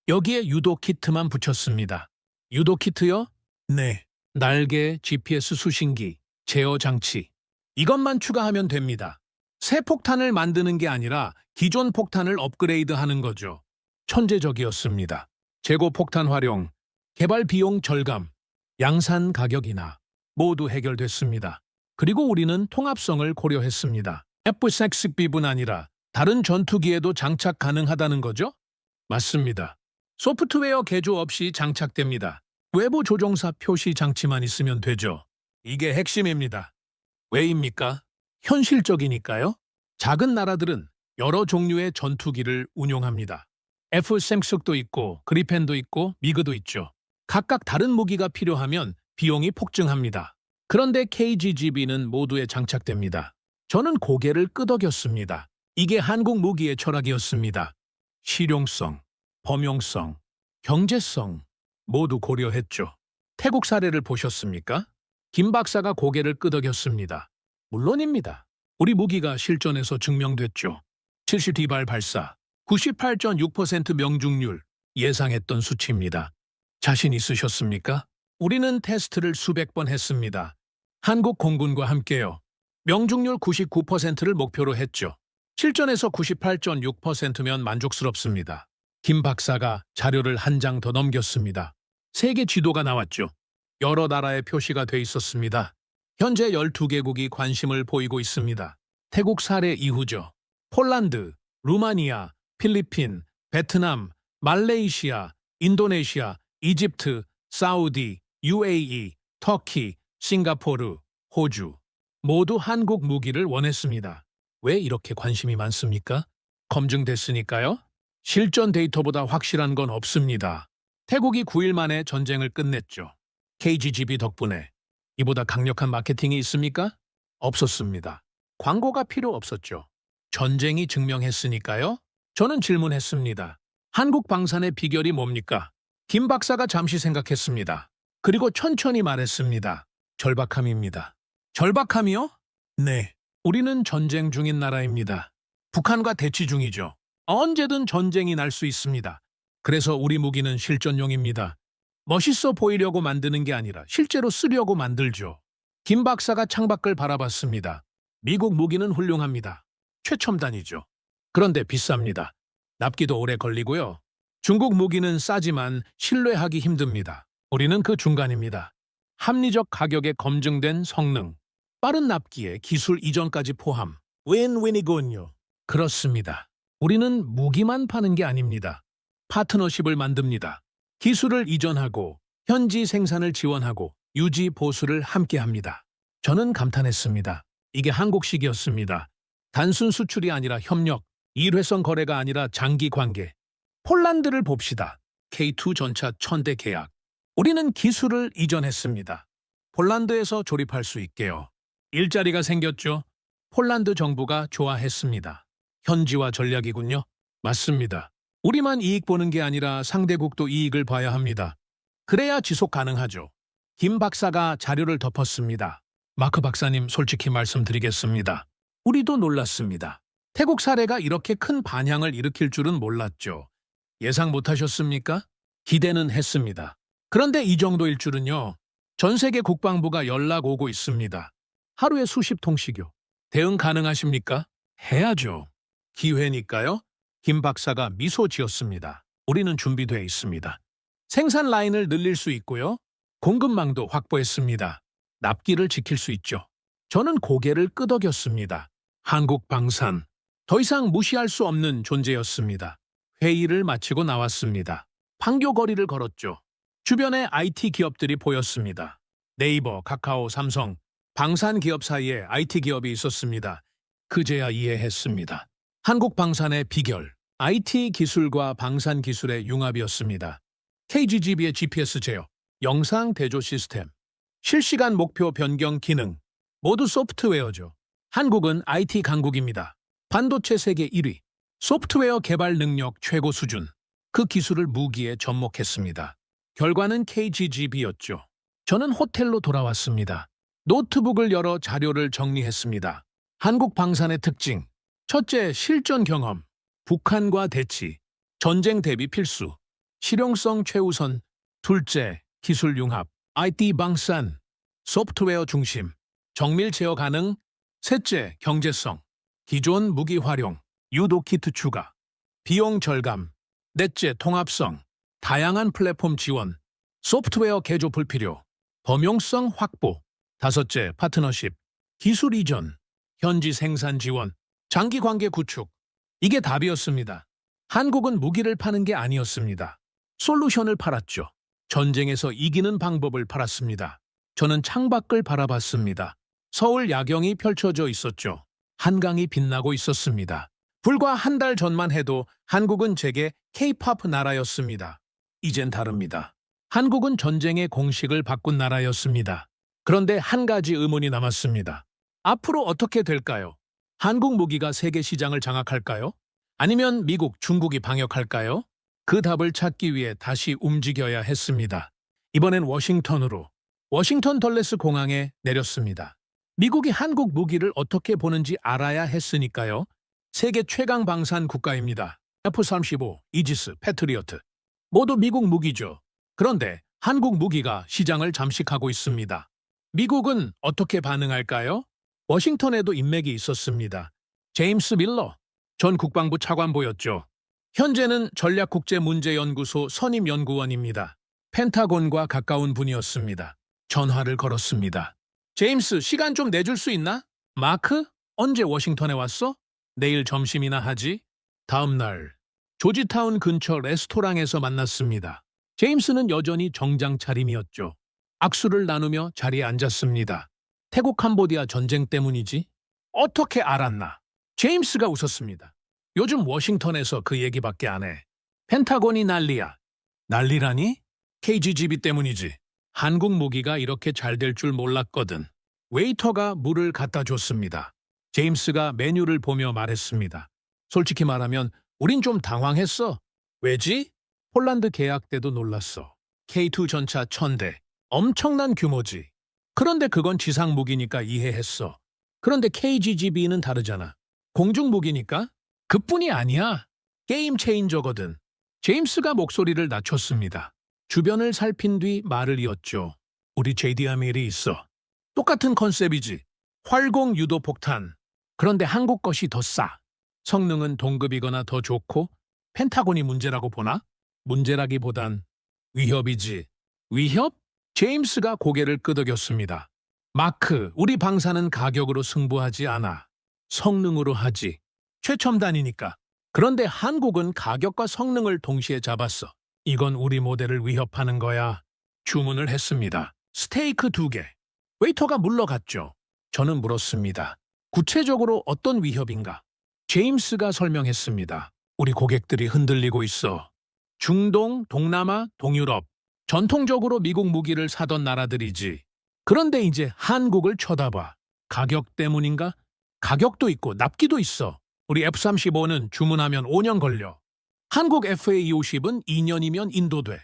여기에 유도 키트만 붙였습니다. 유도 키트요? 네. 날개, GPS 수신기, 제어 장치. 이것만 추가하면 됩니다. 새 폭탄을 만드는 게 아니라 기존 폭탄을 업그레이드하는 거죠. 천재적이었습니다. 재고 폭탄 활용, 개발 비용 절감, 양산 가격 인하 모두 해결됐습니다. 그리고 우리는 통합성을 고려했습니다. F-16B뿐 아니라 다른 전투기에도 장착 가능하다는 거죠? 맞습니다. 소프트웨어 개조 없이 장착됩니다. 외부 조종사 표시 장치만 있으면 되죠. 이게 핵심입니다. 왜입니까? 현실적이니까요. 작은 나라들은 여러 종류의 전투기를 운용합니다. F-16도 있고 그리펜도 있고 미그도 있죠. 각각 다른 무기가 필요하면 비용이 폭증합니다. 그런데 KGGB는 모두에 장착됩니다. 저는 고개를 끄덕였습니다. 이게 한국 무기의 철학이었습니다. 실용성, 범용성, 경제성 모두 고려했죠. 태국 사례를 보셨습니까? 김 박사가 고개를 끄덕였습니다. 물론입니다. 우리 무기가 실전에서 증명됐죠. 70D 발사, 98.6% 명중률, 예상했던 수치입니다. 자신 있으셨습니까? 우리는 테스트를 수백 번 했습니다. 한국 공군과 함께요. 명중률 99%를 목표로 했죠. 실전에서 98.6%면 만족스럽습니다. 김 박사가 자료를 한 장 더 넘겼습니다. 세계 지도가 나왔죠. 여러 나라의 표시가 돼 있었습니다. 현재 12개국이 관심을 보이고 있습니다. 태국 사례 이후죠. 폴란드, 루마니아, 필리핀, 베트남, 말레이시아, 인도네시아, 이집트, 사우디, UAE, 터키, 싱가포르, 호주 모두 한국 무기를 원했습니다. 왜 이렇게 관심이 많습니까? 검증됐으니까요. 실전 데이터보다 확실한 건 없습니다. 태국이 9일 만에 전쟁을 끝냈죠. KGGB 덕분에. 이보다 강력한 마케팅이 있습니까? 없었습니다. 광고가 필요 없었죠. 전쟁이 증명했으니까요. 저는 질문했습니다. 한국 방산의 비결이 뭡니까? 김 박사가 잠시 생각했습니다. 그리고 천천히 말했습니다. 절박함입니다. 절박함이요? 네. 우리는 전쟁 중인 나라입니다. 북한과 대치 중이죠. 언제든 전쟁이 날 수 있습니다. 그래서 우리 무기는 실전용입니다. 멋있어 보이려고 만드는 게 아니라 실제로 쓰려고 만들죠. 김 박사가 창밖을 바라봤습니다. 미국 무기는 훌륭합니다. 최첨단이죠. 그런데 비쌉니다. 납기도 오래 걸리고요. 중국 무기는 싸지만 신뢰하기 힘듭니다. 우리는 그 중간입니다. 합리적 가격에 검증된 성능, 빠른 납기에 기술 이전까지 포함. 윈윈이군요. 그렇습니다. 우리는 무기만 파는 게 아닙니다. 파트너십을 만듭니다. 기술을 이전하고 현지 생산을 지원하고 유지 보수를 함께합니다. 저는 감탄했습니다. 이게 한국식이었습니다. 단순 수출이 아니라 협력, 일회성 거래가 아니라 장기 관계. 폴란드를 봅시다. K2 전차 1000대 계약. 우리는 기술을 이전했습니다. 폴란드에서 조립할 수 있게요. 일자리가 생겼죠. 폴란드 정부가 좋아했습니다. 현지화 전략이군요. 맞습니다. 우리만 이익 보는 게 아니라 상대국도 이익을 봐야 합니다. 그래야 지속 가능하죠. 김 박사가 자료를 덮었습니다. 마크 박사님, 솔직히 말씀드리겠습니다. 우리도 놀랐습니다. 태국 사례가 이렇게 큰 반향을 일으킬 줄은 몰랐죠. 예상 못하셨습니까? 기대는 했습니다. 그런데 이 정도일 줄은요. 전 세계 국방부가 연락 오고 있습니다. 하루에 수십 통씩요. 대응 가능하십니까? 해야죠. 기회니까요. 김 박사가 미소 지었습니다. 우리는 준비되어 있습니다. 생산 라인을 늘릴 수 있고요. 공급망도 확보했습니다. 납기를 지킬 수 있죠. 저는 고개를 끄덕였습니다. 한국 방산. 더 이상 무시할 수 없는 존재였습니다. 회의를 마치고 나왔습니다. 판교 거리를 걸었죠. 주변에 IT 기업들이 보였습니다. 네이버, 카카오, 삼성, 방산 기업 사이에 IT 기업이 있었습니다. 그제야 이해했습니다. 한국 방산의 비결, IT 기술과 방산 기술의 융합이었습니다. KGGB의 GPS 제어, 영상 대조 시스템, 실시간 목표 변경 기능, 모두 소프트웨어죠. 한국은 IT 강국입니다. 반도체 세계 1위, 소프트웨어 개발 능력 최고 수준, 그 기술을 무기에 접목했습니다. 결과는 KGGB였죠. 저는 호텔로 돌아왔습니다. 노트북을 열어 자료를 정리했습니다. 한국 방산의 특징, 첫째, 실전 경험, 북한과 대치, 전쟁 대비 필수, 실용성 최우선, 둘째, 기술 융합, IT 방산, 소프트웨어 중심, 정밀 제어 가능, 셋째, 경제성, 기존 무기 활용, 유도 키트 추가, 비용 절감, 넷째, 통합성, 다양한 플랫폼 지원, 소프트웨어 개조 불필요, 범용성 확보, 다섯째, 파트너십, 기술 이전, 현지 생산 지원, 장기 관계 구축. 이게 답이었습니다. 한국은 무기를 파는 게 아니었습니다. 솔루션을 팔았죠. 전쟁에서 이기는 방법을 팔았습니다. 저는 창밖을 바라봤습니다. 서울 야경이 펼쳐져 있었죠. 한강이 빛나고 있었습니다. 불과 한 달 전만 해도 한국은 제게 K-팝 나라였습니다. 이젠 다릅니다. 한국은 전쟁의 공식을 바꾼 나라였습니다. 그런데 한 가지 의문이 남았습니다. 앞으로 어떻게 될까요? 한국 무기가 세계 시장을 장악할까요? 아니면 미국, 중국이 방역할까요? 그 답을 찾기 위해 다시 움직여야 했습니다. 이번엔 워싱턴으로, 워싱턴 덜레스 공항에 내렸습니다. 미국이 한국 무기를 어떻게 보는지 알아야 했으니까요. 세계 최강 방산 국가입니다. F-35, 이지스, 패트리어트. 모두 미국 무기죠. 그런데 한국 무기가 시장을 잠식하고 있습니다. 미국은 어떻게 반응할까요? 워싱턴에도 인맥이 있었습니다. 제임스 밀러 전 국방부 차관보였죠. 현재는 전략국제문제연구소 선임연구원입니다. 펜타곤과 가까운 분이었습니다. 전화를 걸었습니다. 제임스, 시간 좀 내줄 수 있나? 마크? 언제 워싱턴에 왔어? 내일 점심이나 하지? 다음 날 조지타운 근처 레스토랑에서 만났습니다. 제임스는 여전히 정장 차림이었죠. 악수를 나누며 자리에 앉았습니다. 태국 캄보디아 전쟁 때문이지? 어떻게 알았나? 제임스가 웃었습니다. 요즘 워싱턴에서 그 얘기밖에 안 해. 펜타곤이 난리야. 난리라니? KGB 때문이지. 한국 무기가 이렇게 잘 될 줄 몰랐거든. 웨이터가 물을 갖다 줬습니다. 제임스가 메뉴를 보며 말했습니다. 솔직히 말하면 우린 좀 당황했어. 왜지? 폴란드 계약 때도 놀랐어. K2 전차 1000대. 엄청난 규모지. 그런데 그건 지상 무기니까 이해했어. 그런데 KGB는 다르잖아. 공중 무기니까? 그뿐이 아니야. 게임 체인저거든. 제임스가 목소리를 낮췄습니다. 주변을 살핀 뒤 말을 이었죠. 우리 JDA밀이 있어. 똑같은 컨셉이지. 활공 유도 폭탄. 그런데 한국 것이 더 싸. 성능은 동급이거나 더 좋고 펜타곤이 문제라고 보나? 문제라기보단 위협이지. 위협? 제임스가 고개를 끄덕였습니다. 마크, 우리 방사는 가격으로 승부하지 않아. 성능으로 하지. 최첨단이니까. 그런데 한국은 가격과 성능을 동시에 잡았어. 이건 우리 모델을 위협하는 거야. 주문을 했습니다. 스테이크 2개. 웨이터가 물러갔죠. 저는 물었습니다. 구체적으로 어떤 위협인가? 제임스가 설명했습니다. 우리 고객들이 흔들리고 있어. 중동, 동남아, 동유럽. 전통적으로 미국 무기를 사던 나라들이지. 그런데 이제 한국을 쳐다봐. 가격 때문인가? 가격도 있고 납기도 있어. 우리 F-35는 주문하면 5년 걸려. 한국 FA-50은 2년이면 인도돼.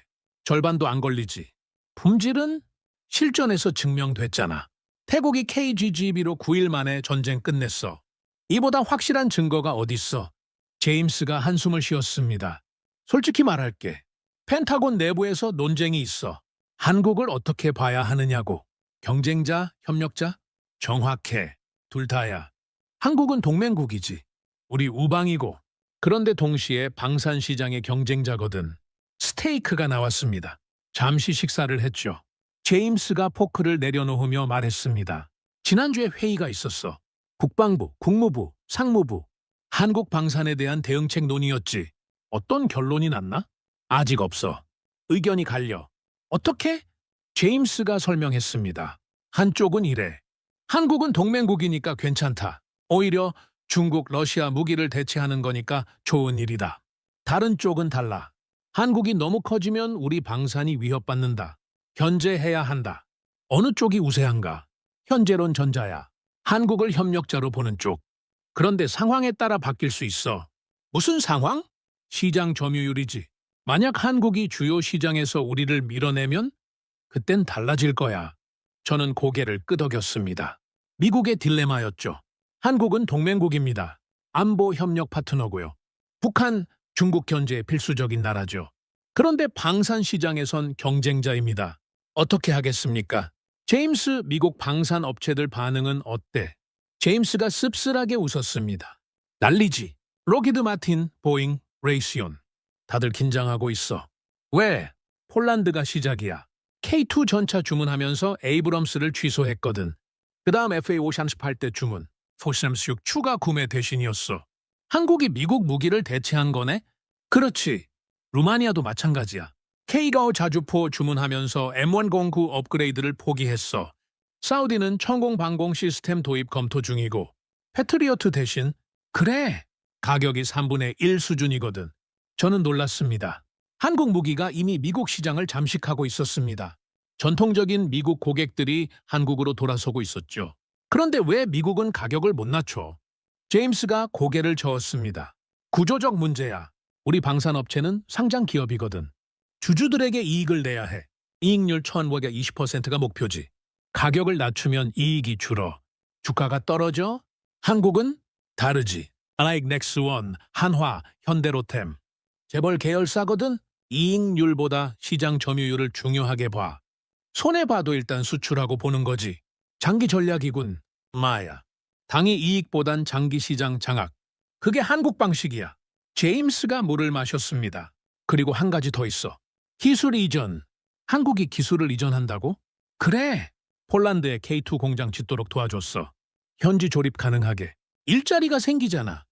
절반도 안 걸리지. 품질은 실전에서 증명됐잖아. 태국이 KGB로 9일 만에 전쟁 끝냈어. 이보다 확실한 증거가 어딨어. 제임스가 한숨을 쉬었습니다. 솔직히 말할게. 펜타곤 내부에서 논쟁이 있어. 한국을 어떻게 봐야 하느냐고. 경쟁자, 협력자? 정확해. 둘 다야. 한국은 동맹국이지. 우리 우방이고. 그런데 동시에 방산시장의 경쟁자거든. 스테이크가 나왔습니다. 잠시 식사를 했죠. 제임스가 포크를 내려놓으며 말했습니다. 지난주에 회의가 있었어. 국방부, 국무부, 상무부. 한국 방산에 대한 대응책 논의였지. 어떤 결론이 났나? 아직 없어. 의견이 갈려. 어떻게? 제임스가 설명했습니다. 한쪽은 이래. 한국은 동맹국이니까 괜찮다. 오히려 중국, 러시아 무기를 대체하는 거니까 좋은 일이다. 다른 쪽은 달라. 한국이 너무 커지면 우리 방산이 위협받는다. 견제해야 한다. 어느 쪽이 우세한가? 현재론 전자야. 한국을 협력자로 보는 쪽. 그런데 상황에 따라 바뀔 수 있어. 무슨 상황? 시장 점유율이지. 만약 한국이 주요 시장에서 우리를 밀어내면 그땐 달라질 거야. 저는 고개를 끄덕였습니다. 미국의 딜레마였죠. 한국은 동맹국입니다. 안보 협력 파트너고요. 북한, 중국 견제에 필수적인 나라죠. 그런데 방산 시장에선 경쟁자입니다. 어떻게 하겠습니까? 제임스, 미국 방산 업체들 반응은 어때? 제임스가 씁쓸하게 웃었습니다. 난리지. 로키드 마틴, 보잉, 레이시온. 다들 긴장하고 있어. 왜? 폴란드가 시작이야. K2 전차 주문하면서 에이브럼스를 취소했거든. 그 다음 FA-58대 주문. 포셈스 6 추가 구매 대신이었어. 한국이 미국 무기를 대체한 거네? 그렇지. 루마니아도 마찬가지야. K가오 자주포 주문하면서 M109 업그레이드를 포기했어. 사우디는 천공 방공 시스템 도입 검토 중이고 패트리어트 대신 그래. 가격이 3분의 1 수준이거든. 저는 놀랐습니다. 한국 무기가 이미 미국 시장을 잠식하고 있었습니다. 전통적인 미국 고객들이 한국으로 돌아서고 있었죠. 그런데 왜 미국은 가격을 못 낮춰? 제임스가 고개를 저었습니다. 구조적 문제야. 우리 방산업체는 상장 기업이거든. 주주들에게 이익을 내야 해. 이익률 2020%가 목표지. 가격을 낮추면 이익이 줄어. 주가가 떨어져? 한국은 다르지. like 넥스원, 한화, 현대로템. 재벌 계열사거든? 이익률보다 시장 점유율을 중요하게 봐. 손해봐도 일단 수출하고 보는 거지. 장기 전략이군. 마야. 당이 이익보단 장기 시장 장악. 그게 한국 방식이야. 제임스가 물을 마셨습니다. 그리고 한 가지 더 있어. 기술 이전. 한국이 기술을 이전한다고? 그래. 폴란드에 K2 공장 짓도록 도와줬어. 현지 조립 가능하게. 일자리가 생기잖아.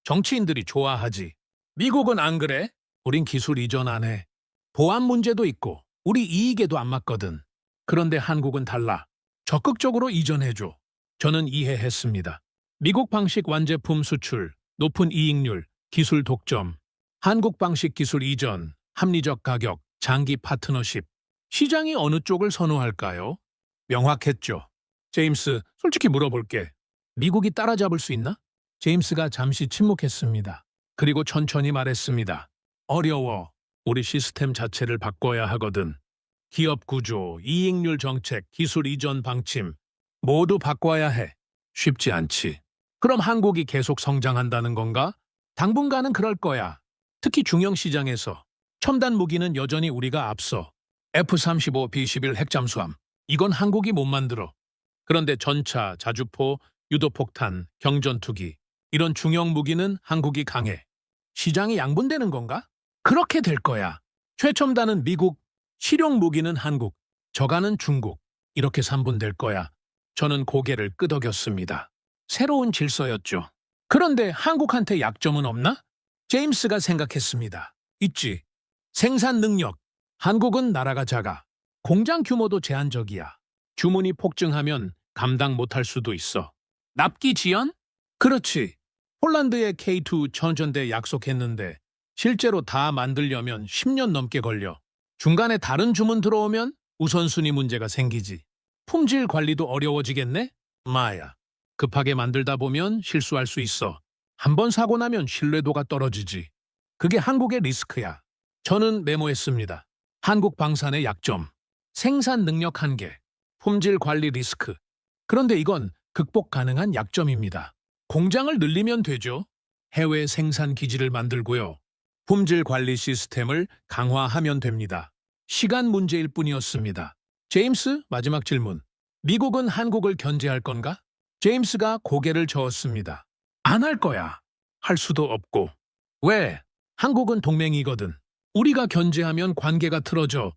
정치인들이 좋아하지. 미국은 안 그래? 우린 기술 이전 안 해. 보안 문제도 있고 우리 이익에도 안 맞거든. 그런데 한국은 달라. 적극적으로 이전해줘. 저는 이해했습니다. 미국 방식 완제품 수출, 높은 이익률, 기술 독점, 한국 방식 기술 이전, 합리적 가격, 장기 파트너십. 시장이 어느 쪽을 선호할까요? 명확했죠. 제임스, 솔직히 물어볼게. 미국이 따라잡을 수 있나? 제임스가 잠시 침묵했습니다. 그리고 천천히 말했습니다. 어려워. 우리 시스템 자체를 바꿔야 하거든. 기업 구조, 이익률 정책, 기술 이전 방침 모두 바꿔야 해. 쉽지 않지. 그럼 한국이 계속 성장한다는 건가? 당분간은 그럴 거야. 특히 중형 시장에서. 첨단 무기는 여전히 우리가 앞서. F-35, B-11 핵잠수함. 이건 한국이 못 만들어. 그런데 전차, 자주포, 유도폭탄, 경전투기. 이런 중형 무기는 한국이 강해. 시장이 양분되는 건가? 그렇게 될 거야. 최첨단은 미국, 실용 무기는 한국, 저가는 중국. 이렇게 3분될 거야. 저는 고개를 끄덕였습니다. 새로운 질서였죠. 그런데 한국한테 약점은 없나? 제임스가 생각했습니다. 있지. 생산 능력. 한국은 나라가 작아. 공장 규모도 제한적이야. 주문이 폭증하면 감당 못할 수도 있어. 납기 지연? 그렇지. 폴란드에 K2 천전대 약속했는데 실제로 다 만들려면 10년 넘게 걸려. 중간에 다른 주문 들어오면 우선순위 문제가 생기지. 품질 관리도 어려워지겠네? 마야. 급하게 만들다 보면 실수할 수 있어. 한 번 사고 나면 신뢰도가 떨어지지. 그게 한국의 리스크야. 저는 메모했습니다. 한국 방산의 약점. 생산 능력 한계. 품질 관리 리스크. 그런데 이건 극복 가능한 약점입니다. 공장을 늘리면 되죠. 해외 생산 기지를 만들고요. 품질 관리 시스템을 강화하면 됩니다. 시간 문제일 뿐이었습니다. 제임스, 마지막 질문. 미국은 한국을 견제할 건가? 제임스가 고개를 저었습니다. 안 할 거야. 할 수도 없고. 왜? 한국은 동맹이거든. 우리가 견제하면 관계가 틀어져.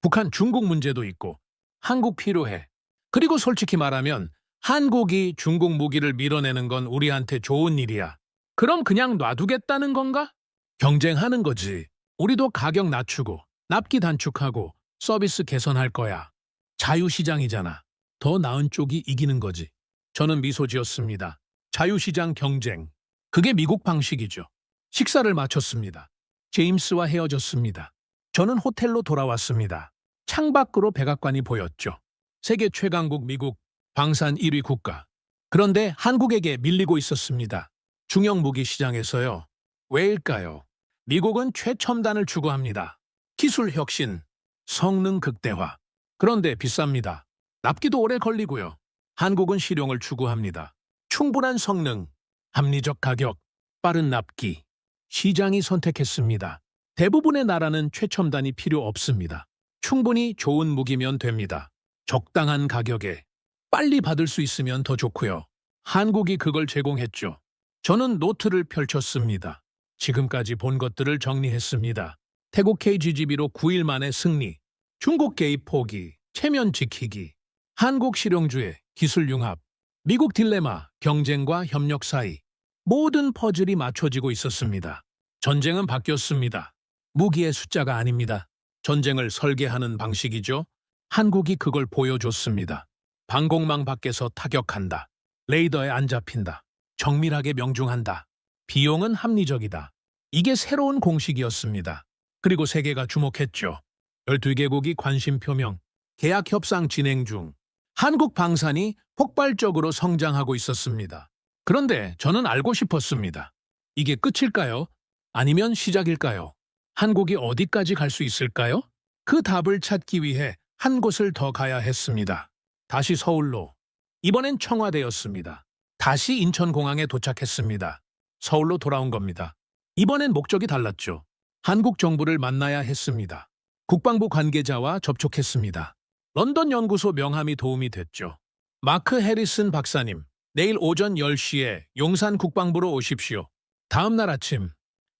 북한, 중국 문제도 있고. 한국 필요해. 그리고 솔직히 말하면 한국이 중국 무기를 밀어내는 건 우리한테 좋은 일이야. 그럼 그냥 놔두겠다는 건가? 경쟁하는 거지. 우리도 가격 낮추고, 납기 단축하고, 서비스 개선할 거야. 자유시장이잖아. 더 나은 쪽이 이기는 거지. 저는 미소 지었습니다. 자유시장 경쟁. 그게 미국 방식이죠. 식사를 마쳤습니다. 제임스와 헤어졌습니다. 저는 호텔로 돌아왔습니다. 창밖으로 백악관이 보였죠. 세계 최강국 미국, 방산 1위 국가. 그런데 한국에게 밀리고 있었습니다. 중형 무기 시장에서요. 왜일까요? 미국은 최첨단을 추구합니다. 기술 혁신, 성능 극대화. 그런데 비쌉니다. 납기도 오래 걸리고요. 한국은 실용을 추구합니다. 충분한 성능, 합리적 가격, 빠른 납기. 시장이 선택했습니다. 대부분의 나라는 최첨단이 필요 없습니다. 충분히 좋은 무기면 됩니다. 적당한 가격에 빨리 받을 수 있으면 더 좋고요. 한국이 그걸 제공했죠. 저는 노트를 펼쳤습니다. 지금까지 본 것들을 정리했습니다. 태국 KGGB로 9일 만에 승리, 중국 개입 포기, 체면 지키기, 한국 실용주의, 기술 융합, 미국 딜레마, 경쟁과 협력 사이. 모든 퍼즐이 맞춰지고 있었습니다. 전쟁은 바뀌었습니다. 무기의 숫자가 아닙니다. 전쟁을 설계하는 방식이죠. 한국이 그걸 보여줬습니다. 방공망 밖에서 타격한다. 레이더에 안 잡힌다. 정밀하게 명중한다. 비용은 합리적이다. 이게 새로운 공식이었습니다. 그리고 세계가 주목했죠. 12개국이 관심 표명, 계약 협상 진행 중. 한국 방산이 폭발적으로 성장하고 있었습니다. 그런데 저는 알고 싶었습니다. 이게 끝일까요? 아니면 시작일까요? 한국이 어디까지 갈 수 있을까요? 그 답을 찾기 위해 한 곳을 더 가야 했습니다. 다시 서울로. 이번엔 청와대였습니다. 다시 인천공항에 도착했습니다. 서울로 돌아온 겁니다. 이번엔 목적이 달랐죠. 한국 정부를 만나야 했습니다. 국방부 관계자와 접촉했습니다. 런던 연구소 명함이 도움이 됐죠. 마크 해리슨 박사님, 내일 오전 10시에 용산 국방부로 오십시오. 다음 날 아침,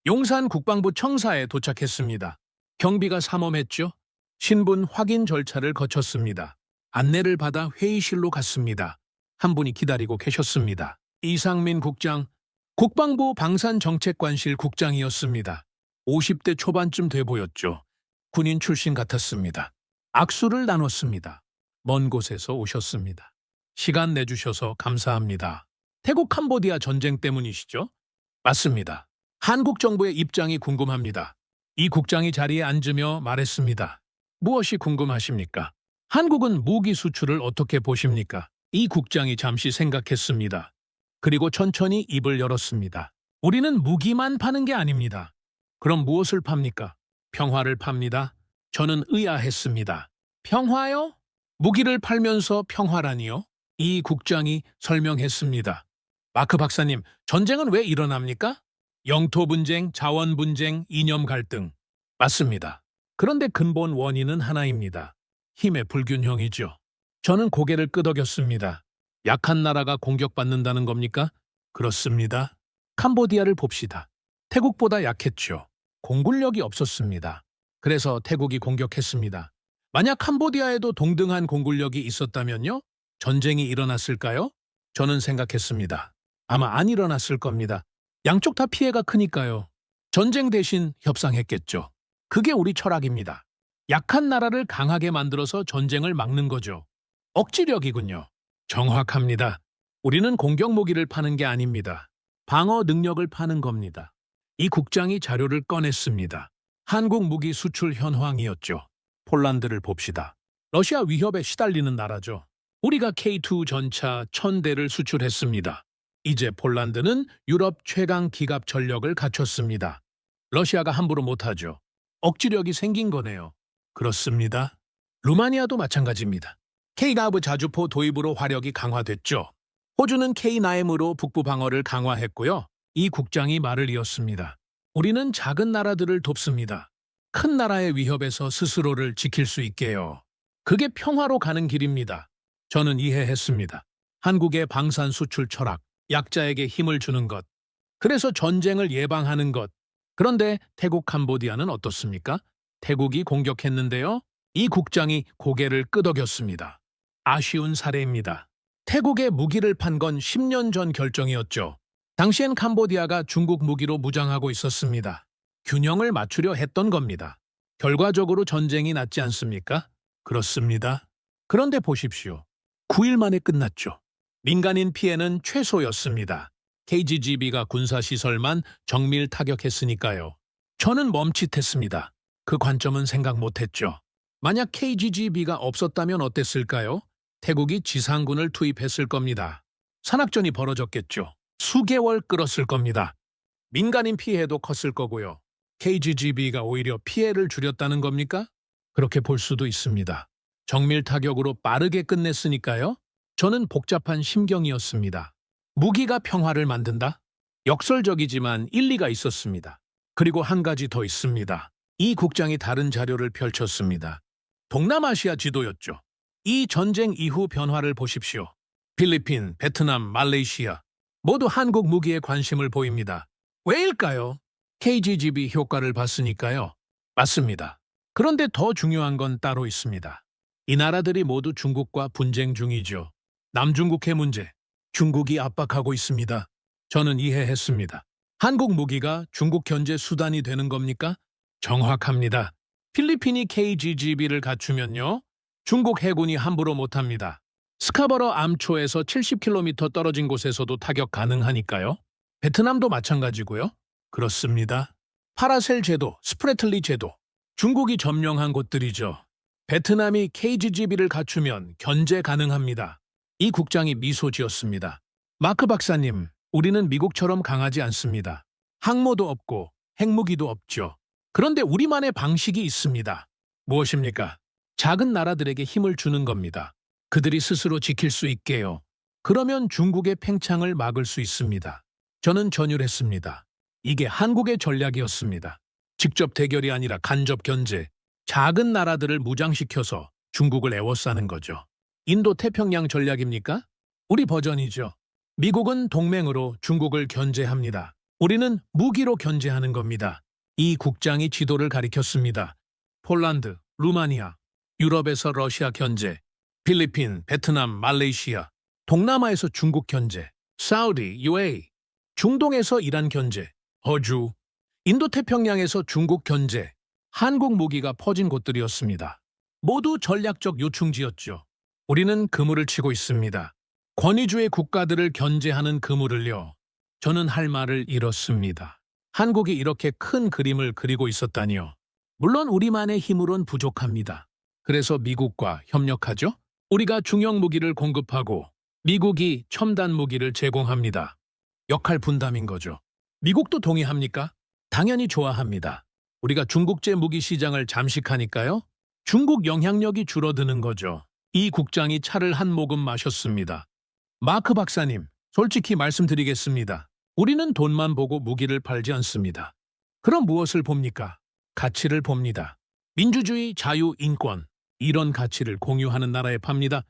용산 국방부 청사에 도착했습니다. 경비가 삼엄했죠. 신분 확인 절차를 거쳤습니다. 안내를 받아 회의실로 갔습니다. 한 분이 기다리고 계셨습니다. 이상민 국장, 국방부 방산정책관실 국장이었습니다. 50대 초반쯤 돼 보였죠. 군인 출신 같았습니다. 악수를 나눴습니다. 먼 곳에서 오셨습니다. 시간 내주셔서 감사합니다. 태국 캄보디아 전쟁 때문이시죠? 맞습니다. 한국 정부의 입장이 궁금합니다. 이 국장이 자리에 앉으며 말했습니다. 무엇이 궁금하십니까? 한국은 무기 수출을 어떻게 보십니까? 이 국장이 잠시 생각했습니다. 그리고 천천히 입을 열었습니다. 우리는 무기만 파는 게 아닙니다. 그럼 무엇을 팝니까? 평화를 팝니다. 저는 의아했습니다. 평화요? 무기를 팔면서 평화라니요? 이 국장이 설명했습니다. 마크 박사님, 전쟁은 왜 일어납니까? 영토 분쟁, 자원 분쟁, 이념 갈등. 맞습니다. 그런데 근본 원인은 하나입니다. 힘의 불균형이죠. 저는 고개를 끄덕였습니다. 약한 나라가 공격받는다는 겁니까? 그렇습니다. 캄보디아를 봅시다. 태국보다 약했죠. 공군력이 없었습니다. 그래서 태국이 공격했습니다. 만약 캄보디아에도 동등한 공군력이 있었다면요? 전쟁이 일어났을까요? 저는 생각했습니다. 아마 안 일어났을 겁니다. 양쪽 다 피해가 크니까요. 전쟁 대신 협상했겠죠. 그게 우리 철학입니다. 약한 나라를 강하게 만들어서 전쟁을 막는 거죠. 억지력이군요. 정확합니다. 우리는 공격 무기를 파는 게 아닙니다. 방어 능력을 파는 겁니다. 이 국장이 자료를 꺼냈습니다. 한국 무기 수출 현황이었죠. 폴란드를 봅시다. 러시아 위협에 시달리는 나라죠. 우리가 K2 전차 1000대를 수출했습니다. 이제 폴란드는 유럽 최강 기갑 전력을 갖췄습니다. 러시아가 함부로 못하죠. 억지력이 생긴 거네요. 그렇습니다. 루마니아도 마찬가지입니다. K나브 자주포 도입으로 화력이 강화됐죠. 호주는 K9으로 북부 방어를 강화했고요. 이 국장이 말을 이었습니다. 우리는 작은 나라들을 돕습니다. 큰 나라의 위협에서 스스로를 지킬 수 있게요. 그게 평화로 가는 길입니다. 저는 이해했습니다. 한국의 방산 수출 철학, 약자에게 힘을 주는 것. 그래서 전쟁을 예방하는 것. 그런데 태국 캄보디아는 어떻습니까? 태국이 공격했는데요. 이 국장이 고개를 끄덕였습니다. 아쉬운 사례입니다. 태국에 무기를 판 건 10년 전 결정이었죠. 당시엔 캄보디아가 중국 무기로 무장하고 있었습니다. 균형을 맞추려 했던 겁니다. 결과적으로 전쟁이 났지 않습니까? 그렇습니다. 그런데 보십시오. 9일 만에 끝났죠. 민간인 피해는 최소였습니다. KGGB가 군사시설만 정밀 타격했으니까요. 저는 멈칫했습니다. 그 관점은 생각 못했죠. 만약 KGGB가 없었다면 어땠을까요? 태국이 지상군을 투입했을 겁니다. 산악전이 벌어졌겠죠. 수개월 끌었을 겁니다. 민간인 피해도 컸을 거고요. KGGB가 오히려 피해를 줄였다는 겁니까? 그렇게 볼 수도 있습니다. 정밀 타격으로 빠르게 끝냈으니까요. 저는 복잡한 심경이었습니다. 무기가 평화를 만든다? 역설적이지만 일리가 있었습니다. 그리고 한 가지 더 있습니다. 이 국장이 다른 자료를 펼쳤습니다. 동남아시아 지도였죠. 이 전쟁 이후 변화를 보십시오. 필리핀, 베트남, 말레이시아 모두 한국 무기에 관심을 보입니다. 왜일까요? KGGB 효과를 봤으니까요. 맞습니다. 그런데 더 중요한 건 따로 있습니다. 이 나라들이 모두 중국과 분쟁 중이죠. 남중국해 문제, 중국이 압박하고 있습니다. 저는 이해했습니다. 한국 무기가 중국 견제 수단이 되는 겁니까? 정확합니다. 필리핀이 KGGB를 갖추면요. 중국 해군이 함부로 못합니다. 스카버러 암초에서 70km 떨어진 곳에서도 타격 가능하니까요. 베트남도 마찬가지고요. 그렇습니다. 파라셀 제도, 스프레틀리 제도, 중국이 점령한 곳들이죠. 베트남이 KGGB를 갖추면 견제 가능합니다. 이 국장이 미소 지었습니다. 마크 박사님, 우리는 미국처럼 강하지 않습니다. 항모도 없고 핵무기도 없죠. 그런데 우리만의 방식이 있습니다. 무엇입니까? 작은 나라들에게 힘을 주는 겁니다. 그들이 스스로 지킬 수 있게요. 그러면 중국의 팽창을 막을 수 있습니다. 저는 전율했습니다. 이게 한국의 전략이었습니다. 직접 대결이 아니라 간접 견제, 작은 나라들을 무장시켜서 중국을 에워싸는 거죠. 인도 태평양 전략입니까? 우리 버전이죠. 미국은 동맹으로 중국을 견제합니다. 우리는 무기로 견제하는 겁니다. 이 국장이 지도를 가리켰습니다. 폴란드, 루마니아, 유럽에서 러시아 견제, 필리핀, 베트남, 말레이시아, 동남아에서 중국 견제, 사우디, UAE, 중동에서 이란 견제, 호주, 인도태평양에서 중국 견제, 한국 무기가 퍼진 곳들이었습니다. 모두 전략적 요충지였죠. 우리는 그물을 치고 있습니다. 권위주의 국가들을 견제하는 그물을요. 저는 할 말을 잃었습니다. 한국이 이렇게 큰 그림을 그리고 있었다니요. 물론 우리만의 힘으론 부족합니다. 그래서 미국과 협력하죠. 우리가 중형 무기를 공급하고 미국이 첨단 무기를 제공합니다. 역할 분담인 거죠. 미국도 동의합니까? 당연히 좋아합니다. 우리가 중국제 무기 시장을 잠식하니까요. 중국 영향력이 줄어드는 거죠. 이 국장이 차를 한 모금 마셨습니다. 마크 박사님, 솔직히 말씀드리겠습니다. 우리는 돈만 보고 무기를 팔지 않습니다. 그럼 무엇을 봅니까? 가치를 봅니다. 민주주의, 자유, 인권, 이런 가치를 공유하는 나라에 팝니다.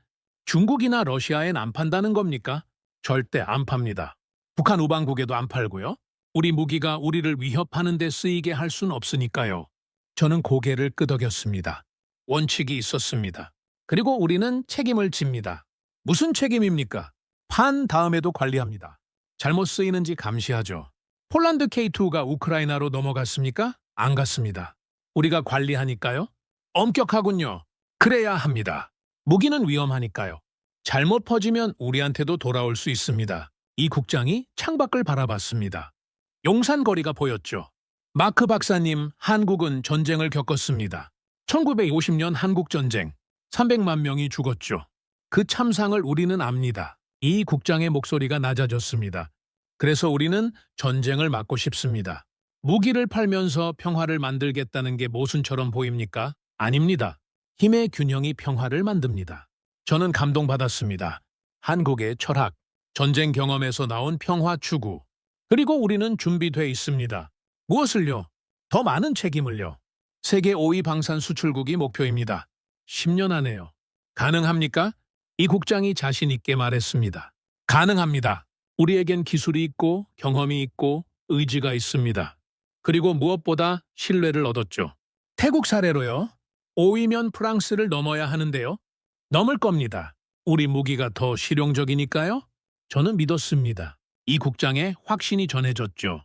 중국이나 러시아엔 안 판다는 겁니까? 절대 안 팝니다. 북한 우방국에도 안 팔고요. 우리 무기가 우리를 위협하는 데 쓰이게 할 순 없으니까요. 저는 고개를 끄덕였습니다. 원칙이 있었습니다. 그리고 우리는 책임을 집니다. 무슨 책임입니까? 판 다음에도 관리합니다. 잘못 쓰이는지 감시하죠. 폴란드 K2가 우크라이나로 넘어갔습니까? 안 갔습니다. 우리가 관리하니까요. 엄격하군요. 그래야 합니다. 무기는 위험하니까요. 잘못 퍼지면 우리한테도 돌아올 수 있습니다. 이 국장이 창밖을 바라봤습니다. 용산거리가 보였죠. 마크 박사님, 한국은 전쟁을 겪었습니다. 1950년 한국전쟁, 300만 명이 죽었죠. 그 참상을 우리는 압니다. 이 국장의 목소리가 낮아졌습니다. 그래서 우리는 전쟁을 막고 싶습니다. 무기를 팔면서 평화를 만들겠다는 게 모순처럼 보입니까? 아닙니다. 힘의 균형이 평화를 만듭니다. 저는 감동받았습니다. 한국의 철학, 전쟁 경험에서 나온 평화 추구. 그리고 우리는 준비돼 있습니다. 무엇을요? 더 많은 책임을요. 세계 5위 방산 수출국이 목표입니다. 10년 안에요. 가능합니까? 이 국장이 자신 있게 말했습니다. 가능합니다. 우리에겐 기술이 있고 경험이 있고 의지가 있습니다. 그리고 무엇보다 신뢰를 얻었죠. 태국 사례로요. 5위면 프랑스를 넘어야 하는데요. 넘을 겁니다. 우리 무기가 더 실용적이니까요. 저는 믿었습니다. 이 국장의 확신이 전해졌죠.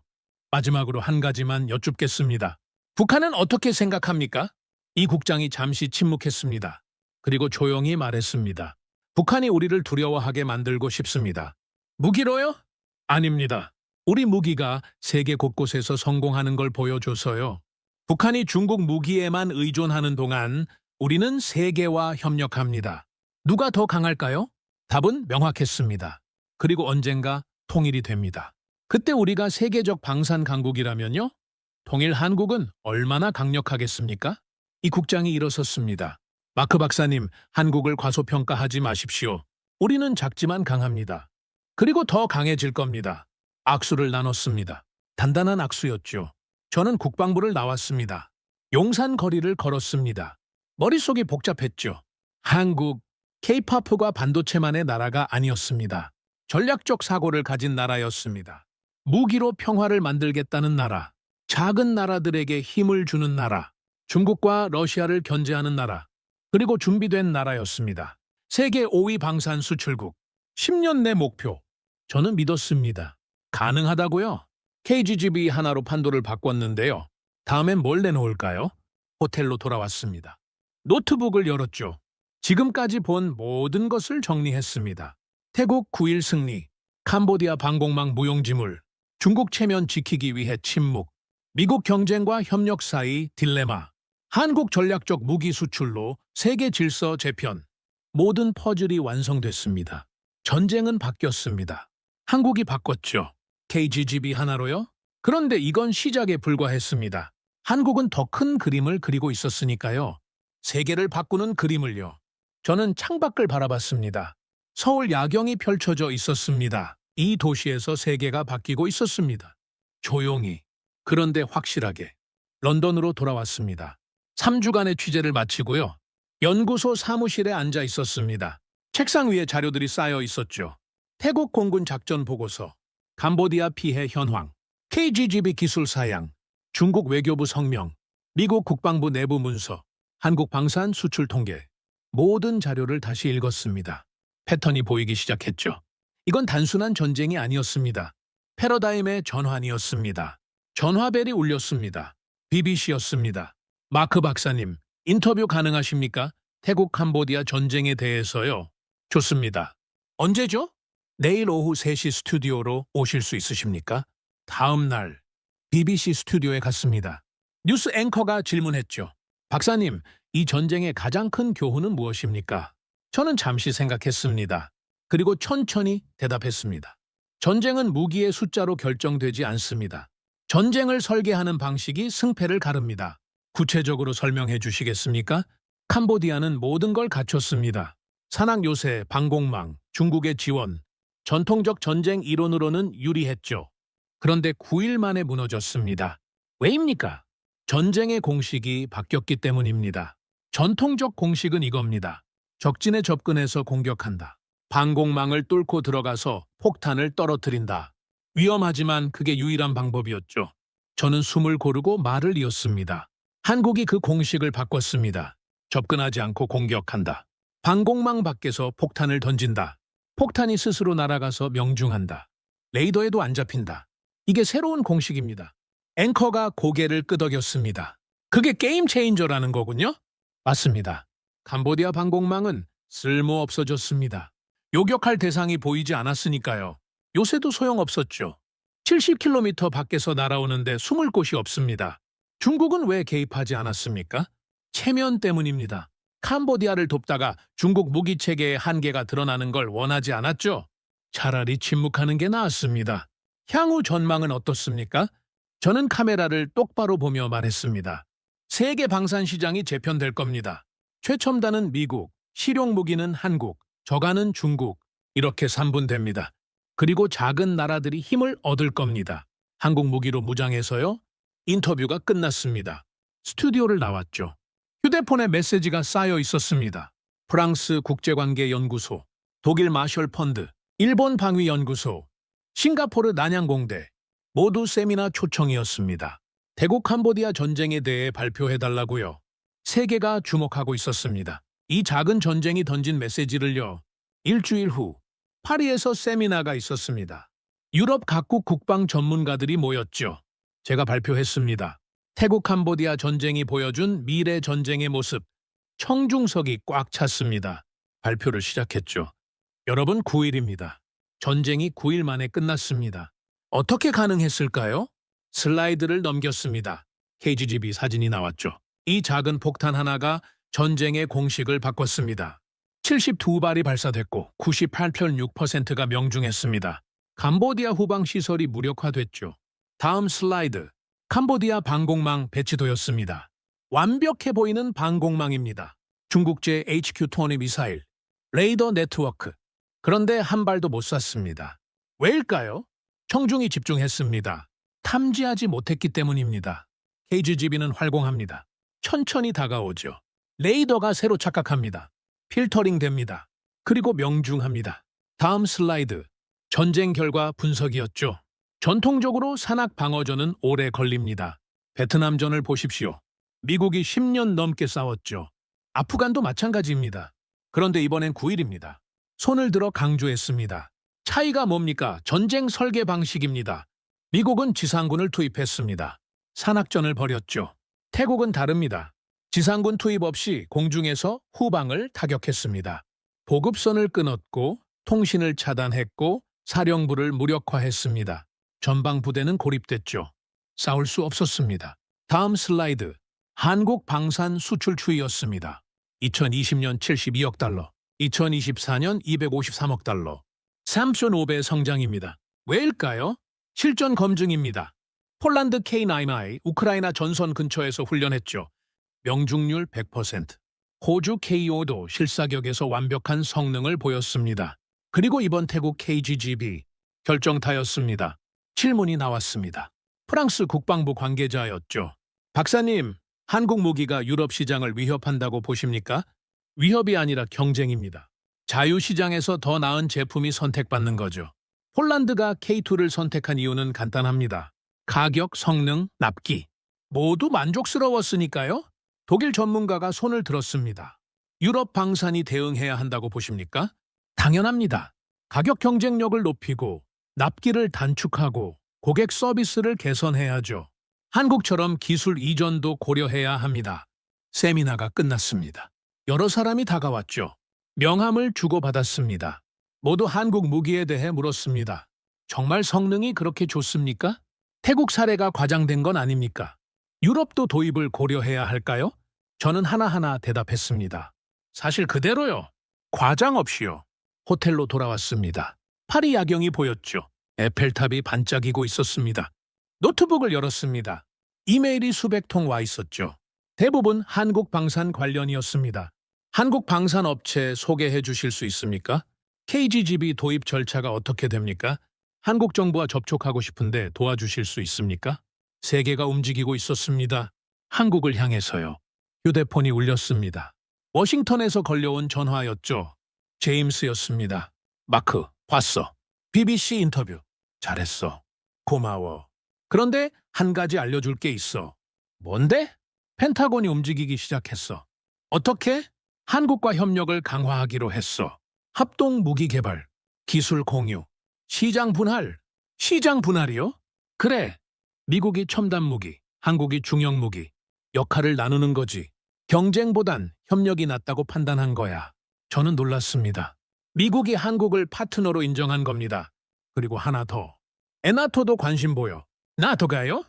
마지막으로 한 가지만 여쭙겠습니다. 북한은 어떻게 생각합니까? 이 국장이 잠시 침묵했습니다. 그리고 조용히 말했습니다. 북한이 우리를 두려워하게 만들고 싶습니다. 무기로요? 아닙니다. 우리 무기가 세계 곳곳에서 성공하는 걸 보여줘서요. 북한이 중국 무기에만 의존하는 동안 우리는 세계와 협력합니다. 누가 더 강할까요? 답은 명확했습니다. 그리고 언젠가 통일이 됩니다. 그때 우리가 세계적 방산 강국이라면요? 통일 한국은 얼마나 강력하겠습니까? 이 국장이 일어섰습니다. 마크 박사님, 한국을 과소평가하지 마십시오. 우리는 작지만 강합니다. 그리고 더 강해질 겁니다. 악수를 나눴습니다. 단단한 악수였죠. 저는 국방부를 나왔습니다. 용산 거리를 걸었습니다. 머릿속이 복잡했죠. 한국, K-팝과 반도체만의 나라가 아니었습니다. 전략적 사고를 가진 나라였습니다. 무기로 평화를 만들겠다는 나라, 작은 나라들에게 힘을 주는 나라, 중국과 러시아를 견제하는 나라, 그리고 준비된 나라였습니다. 세계 5위 방산 수출국, 10년 내 목표. 저는 믿었습니다. 가능하다고요? KGGB 하나로 판도를 바꿨는데요. 다음엔 뭘 내놓을까요? 호텔로 돌아왔습니다. 노트북을 열었죠. 지금까지 본 모든 것을 정리했습니다. 태국 9일 승리, 캄보디아 방공망 무용지물, 중국 체면 지키기 위해 침묵, 미국 경쟁과 협력 사이 딜레마, 한국 전략적 무기 수출로 세계 질서 재편. 모든 퍼즐이 완성됐습니다. 전쟁은 바뀌었습니다. 한국이 바꿨죠. KGGB 하나로요? 그런데 이건 시작에 불과했습니다. 한국은 더 큰 그림을 그리고 있었으니까요. 세계를 바꾸는 그림을요. 저는 창밖을 바라봤습니다. 서울 야경이 펼쳐져 있었습니다. 이 도시에서 세계가 바뀌고 있었습니다. 조용히, 그런데 확실하게. 런던으로 돌아왔습니다. 3주간의 취재를 마치고요. 연구소 사무실에 앉아 있었습니다. 책상 위에 자료들이 쌓여 있었죠. 태국 공군 작전 보고서, 캄보디아 피해 현황, KGGB 기술 사양, 중국 외교부 성명, 미국 국방부 내부 문서, 한국 방산 수출 통계. 모든 자료를 다시 읽었습니다. 패턴이 보이기 시작했죠. 이건 단순한 전쟁이 아니었습니다. 패러다임의 전환이었습니다. 전화벨이 울렸습니다. BBC였습니다. 마크 박사님, 인터뷰 가능하십니까? 태국 캄보디아 전쟁에 대해서요. 좋습니다. 언제죠? 내일 오후 3시 스튜디오로 오실 수 있으십니까? 다음 날 BBC 스튜디오에 갔습니다. 뉴스 앵커가 질문했죠. 박사님, 이 전쟁의 가장 큰 교훈은 무엇입니까? 저는 잠시 생각했습니다. 그리고 천천히 대답했습니다. 전쟁은 무기의 숫자로 결정되지 않습니다. 전쟁을 설계하는 방식이 승패를 가릅니다. 구체적으로 설명해 주시겠습니까? 캄보디아는 모든 걸 갖췄습니다. 산악 요새, 방공망, 중국의 지원, 전통적 전쟁 이론으로는 유리했죠. 그런데 9일 만에 무너졌습니다. 왜입니까? 전쟁의 공식이 바뀌었기 때문입니다. 전통적 공식은 이겁니다. 적진에 접근해서 공격한다. 방공망을 뚫고 들어가서 폭탄을 떨어뜨린다. 위험하지만 그게 유일한 방법이었죠. 저는 숨을 고르고 말을 이었습니다. 한국이 그 공식을 바꿨습니다. 접근하지 않고 공격한다. 방공망 밖에서 폭탄을 던진다. 폭탄이 스스로 날아가서 명중한다. 레이더에도 안 잡힌다. 이게 새로운 공식입니다. 앵커가 고개를 끄덕였습니다. 그게 게임 체인저라는 거군요? 맞습니다. 캄보디아 방공망은 쓸모 없어졌습니다. 요격할 대상이 보이지 않았으니까요. 요새도 소용없었죠. 70km 밖에서 날아오는데 숨을 곳이 없습니다. 중국은 왜 개입하지 않았습니까? 체면 때문입니다. 캄보디아를 돕다가 중국 무기 체계의 한계가 드러나는 걸 원하지 않았죠. 차라리 침묵하는 게 나았습니다. 향후 전망은 어떻습니까? 저는 카메라를 똑바로 보며 말했습니다. 세계 방산 시장이 재편될 겁니다. 최첨단은 미국, 실용 무기는 한국, 저가는 중국, 이렇게 3분됩니다. 그리고 작은 나라들이 힘을 얻을 겁니다. 한국 무기로 무장해서요. 인터뷰가 끝났습니다. 스튜디오를 나왔죠. 휴대폰에 메시지가 쌓여 있었습니다. 프랑스 국제관계연구소, 독일 마셜 펀드, 일본 방위연구소, 싱가포르 난양공대, 모두 세미나 초청이었습니다. 태국 캄보디아 전쟁에 대해 발표해달라고요. 세계가 주목하고 있었습니다. 이 작은 전쟁이 던진 메시지를요. 일주일 후 파리에서 세미나가 있었습니다. 유럽 각국 국방 전문가들이 모였죠. 제가 발표했습니다. 태국 캄보디아 전쟁이 보여준 미래 전쟁의 모습. 청중석이 꽉 찼습니다. 발표를 시작했죠. 여러분, 9일입니다. 전쟁이 9일 만에 끝났습니다. 어떻게 가능했을까요? 슬라이드를 넘겼습니다. KGB 사진이 나왔죠. 이 작은 폭탄 하나가 전쟁의 공식을 바꿨습니다. 72발이 발사됐고 98.6%가 명중했습니다. 캄보디아 후방 시설이 무력화됐죠. 다음 슬라이드. 캄보디아 방공망 배치도였습니다. 완벽해 보이는 방공망입니다. 중국제 HQ-20 미사일, 레이더 네트워크. 그런데 한 발도 못 쐈습니다. 왜일까요? 청중이 집중했습니다. 탐지하지 못했기 때문입니다. KGB는 활공합니다. 천천히 다가오죠. 레이더가 새로 착각합니다. 필터링 됩니다. 그리고 명중합니다. 다음 슬라이드. 전쟁 결과 분석이었죠. 전통적으로 산악 방어전은 오래 걸립니다. 베트남전을 보십시오. 미국이 10년 넘게 싸웠죠. 아프간도 마찬가지입니다. 그런데 이번엔 9일입니다. 손을 들어 강조했습니다. 차이가 뭡니까? 전쟁 설계 방식입니다. 미국은 지상군을 투입했습니다. 산악전을 벌였죠. 태국은 다릅니다. 지상군 투입 없이 공중에서 후방을 타격했습니다. 보급선을 끊었고 통신을 차단했고 사령부를 무력화했습니다. 전방 부대는 고립됐죠. 싸울 수 없었습니다. 다음 슬라이드. 한국 방산 수출 추이였습니다. 2020년 72억 달러, 2024년 253억 달러. 3.5배 성장입니다. 왜일까요? 실전 검증입니다. 폴란드 K9I 우크라이나 전선 근처에서 훈련했죠. 명중률 100%. 호주 KO도 실사격에서 완벽한 성능을 보였습니다. 그리고 이번 태국 KGGB 결정타였습니다. 질문이 나왔습니다. 프랑스 국방부 관계자였죠. 박사님, 한국 무기가 유럽 시장을 위협한다고 보십니까? 위협이 아니라 경쟁입니다. 자유시장에서 더 나은 제품이 선택받는 거죠. 폴란드가 K2를 선택한 이유는 간단합니다. 가격, 성능, 납기. 모두 만족스러웠으니까요. 독일 전문가가 손을 들었습니다. 유럽 방산이 대응해야 한다고 보십니까? 당연합니다. 가격 경쟁력을 높이고 납기를 단축하고 고객 서비스를 개선해야죠. 한국처럼 기술 이전도 고려해야 합니다. 세미나가 끝났습니다. 여러 사람이 다가왔죠. 명함을 주고받았습니다. 모두 한국 무기에 대해 물었습니다. 정말 성능이 그렇게 좋습니까? 태국 사례가 과장된 건 아닙니까? 유럽도 도입을 고려해야 할까요? 저는 하나하나 대답했습니다. 사실 그대로요. 과장 없이요. 호텔로 돌아왔습니다. 파리 야경이 보였죠. 에펠탑이 반짝이고 있었습니다. 노트북을 열었습니다. 이메일이 수백 통 와 있었죠. 대부분 한국 방산 관련이었습니다. 한국 방산 업체 소개해 주실 수 있습니까? KGGB 도입 절차가 어떻게 됩니까? 한국 정부와 접촉하고 싶은데 도와주실 수 있습니까? 세계가 움직이고 있었습니다. 한국을 향해서요. 휴대폰이 울렸습니다. 워싱턴에서 걸려온 전화였죠. 제임스였습니다. 마크, 봤어. BBC 인터뷰. 잘했어. 고마워. 그런데 한 가지 알려줄 게 있어. 뭔데? 펜타곤이 움직이기 시작했어. 어떻게? 한국과 협력을 강화하기로 했어. 합동 무기 개발, 기술 공유, 시장 분할. 시장 분할이요? 그래. 미국이 첨단 무기, 한국이 중형 무기. 역할을 나누는 거지. 경쟁보단 협력이 낫다고 판단한 거야. 저는 놀랐습니다. 미국이 한국을 파트너로 인정한 겁니다. 그리고 하나 더. 에나토도 관심 보여. 나토가요?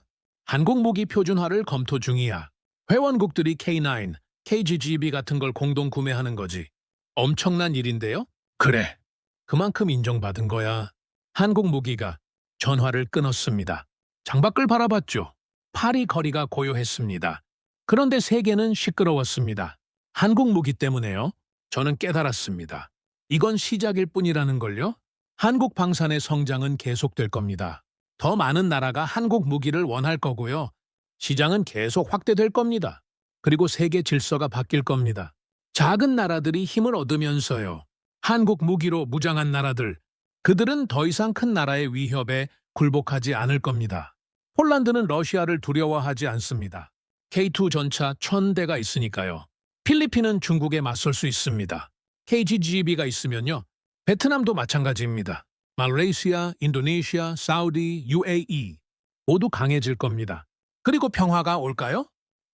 한국 무기 표준화를 검토 중이야. 회원국들이 K9, KGGB 같은 걸 공동 구매하는 거지. 엄청난 일인데요? 그래. 그만큼 인정받은 거야. 한국 무기가 전화를 끊었습니다. 창밖을 바라봤죠. 파리 거리가 고요했습니다. 그런데 세계는 시끄러웠습니다. 한국 무기 때문에요. 저는 깨달았습니다. 이건 시작일 뿐이라는 걸요. 한국 방산의 성장은 계속될 겁니다. 더 많은 나라가 한국 무기를 원할 거고요. 시장은 계속 확대될 겁니다. 그리고 세계 질서가 바뀔 겁니다. 작은 나라들이 힘을 얻으면서요. 한국 무기로 무장한 나라들, 그들은 더 이상 큰 나라의 위협에 굴복하지 않을 겁니다. 폴란드는 러시아를 두려워하지 않습니다. K2 전차 1000대가 있으니까요. 필리핀은 중국에 맞설 수 있습니다. KGGB가 있으면요. 베트남도 마찬가지입니다. 말레이시아, 인도네시아, 사우디, UAE 모두 강해질 겁니다. 그리고 평화가 올까요?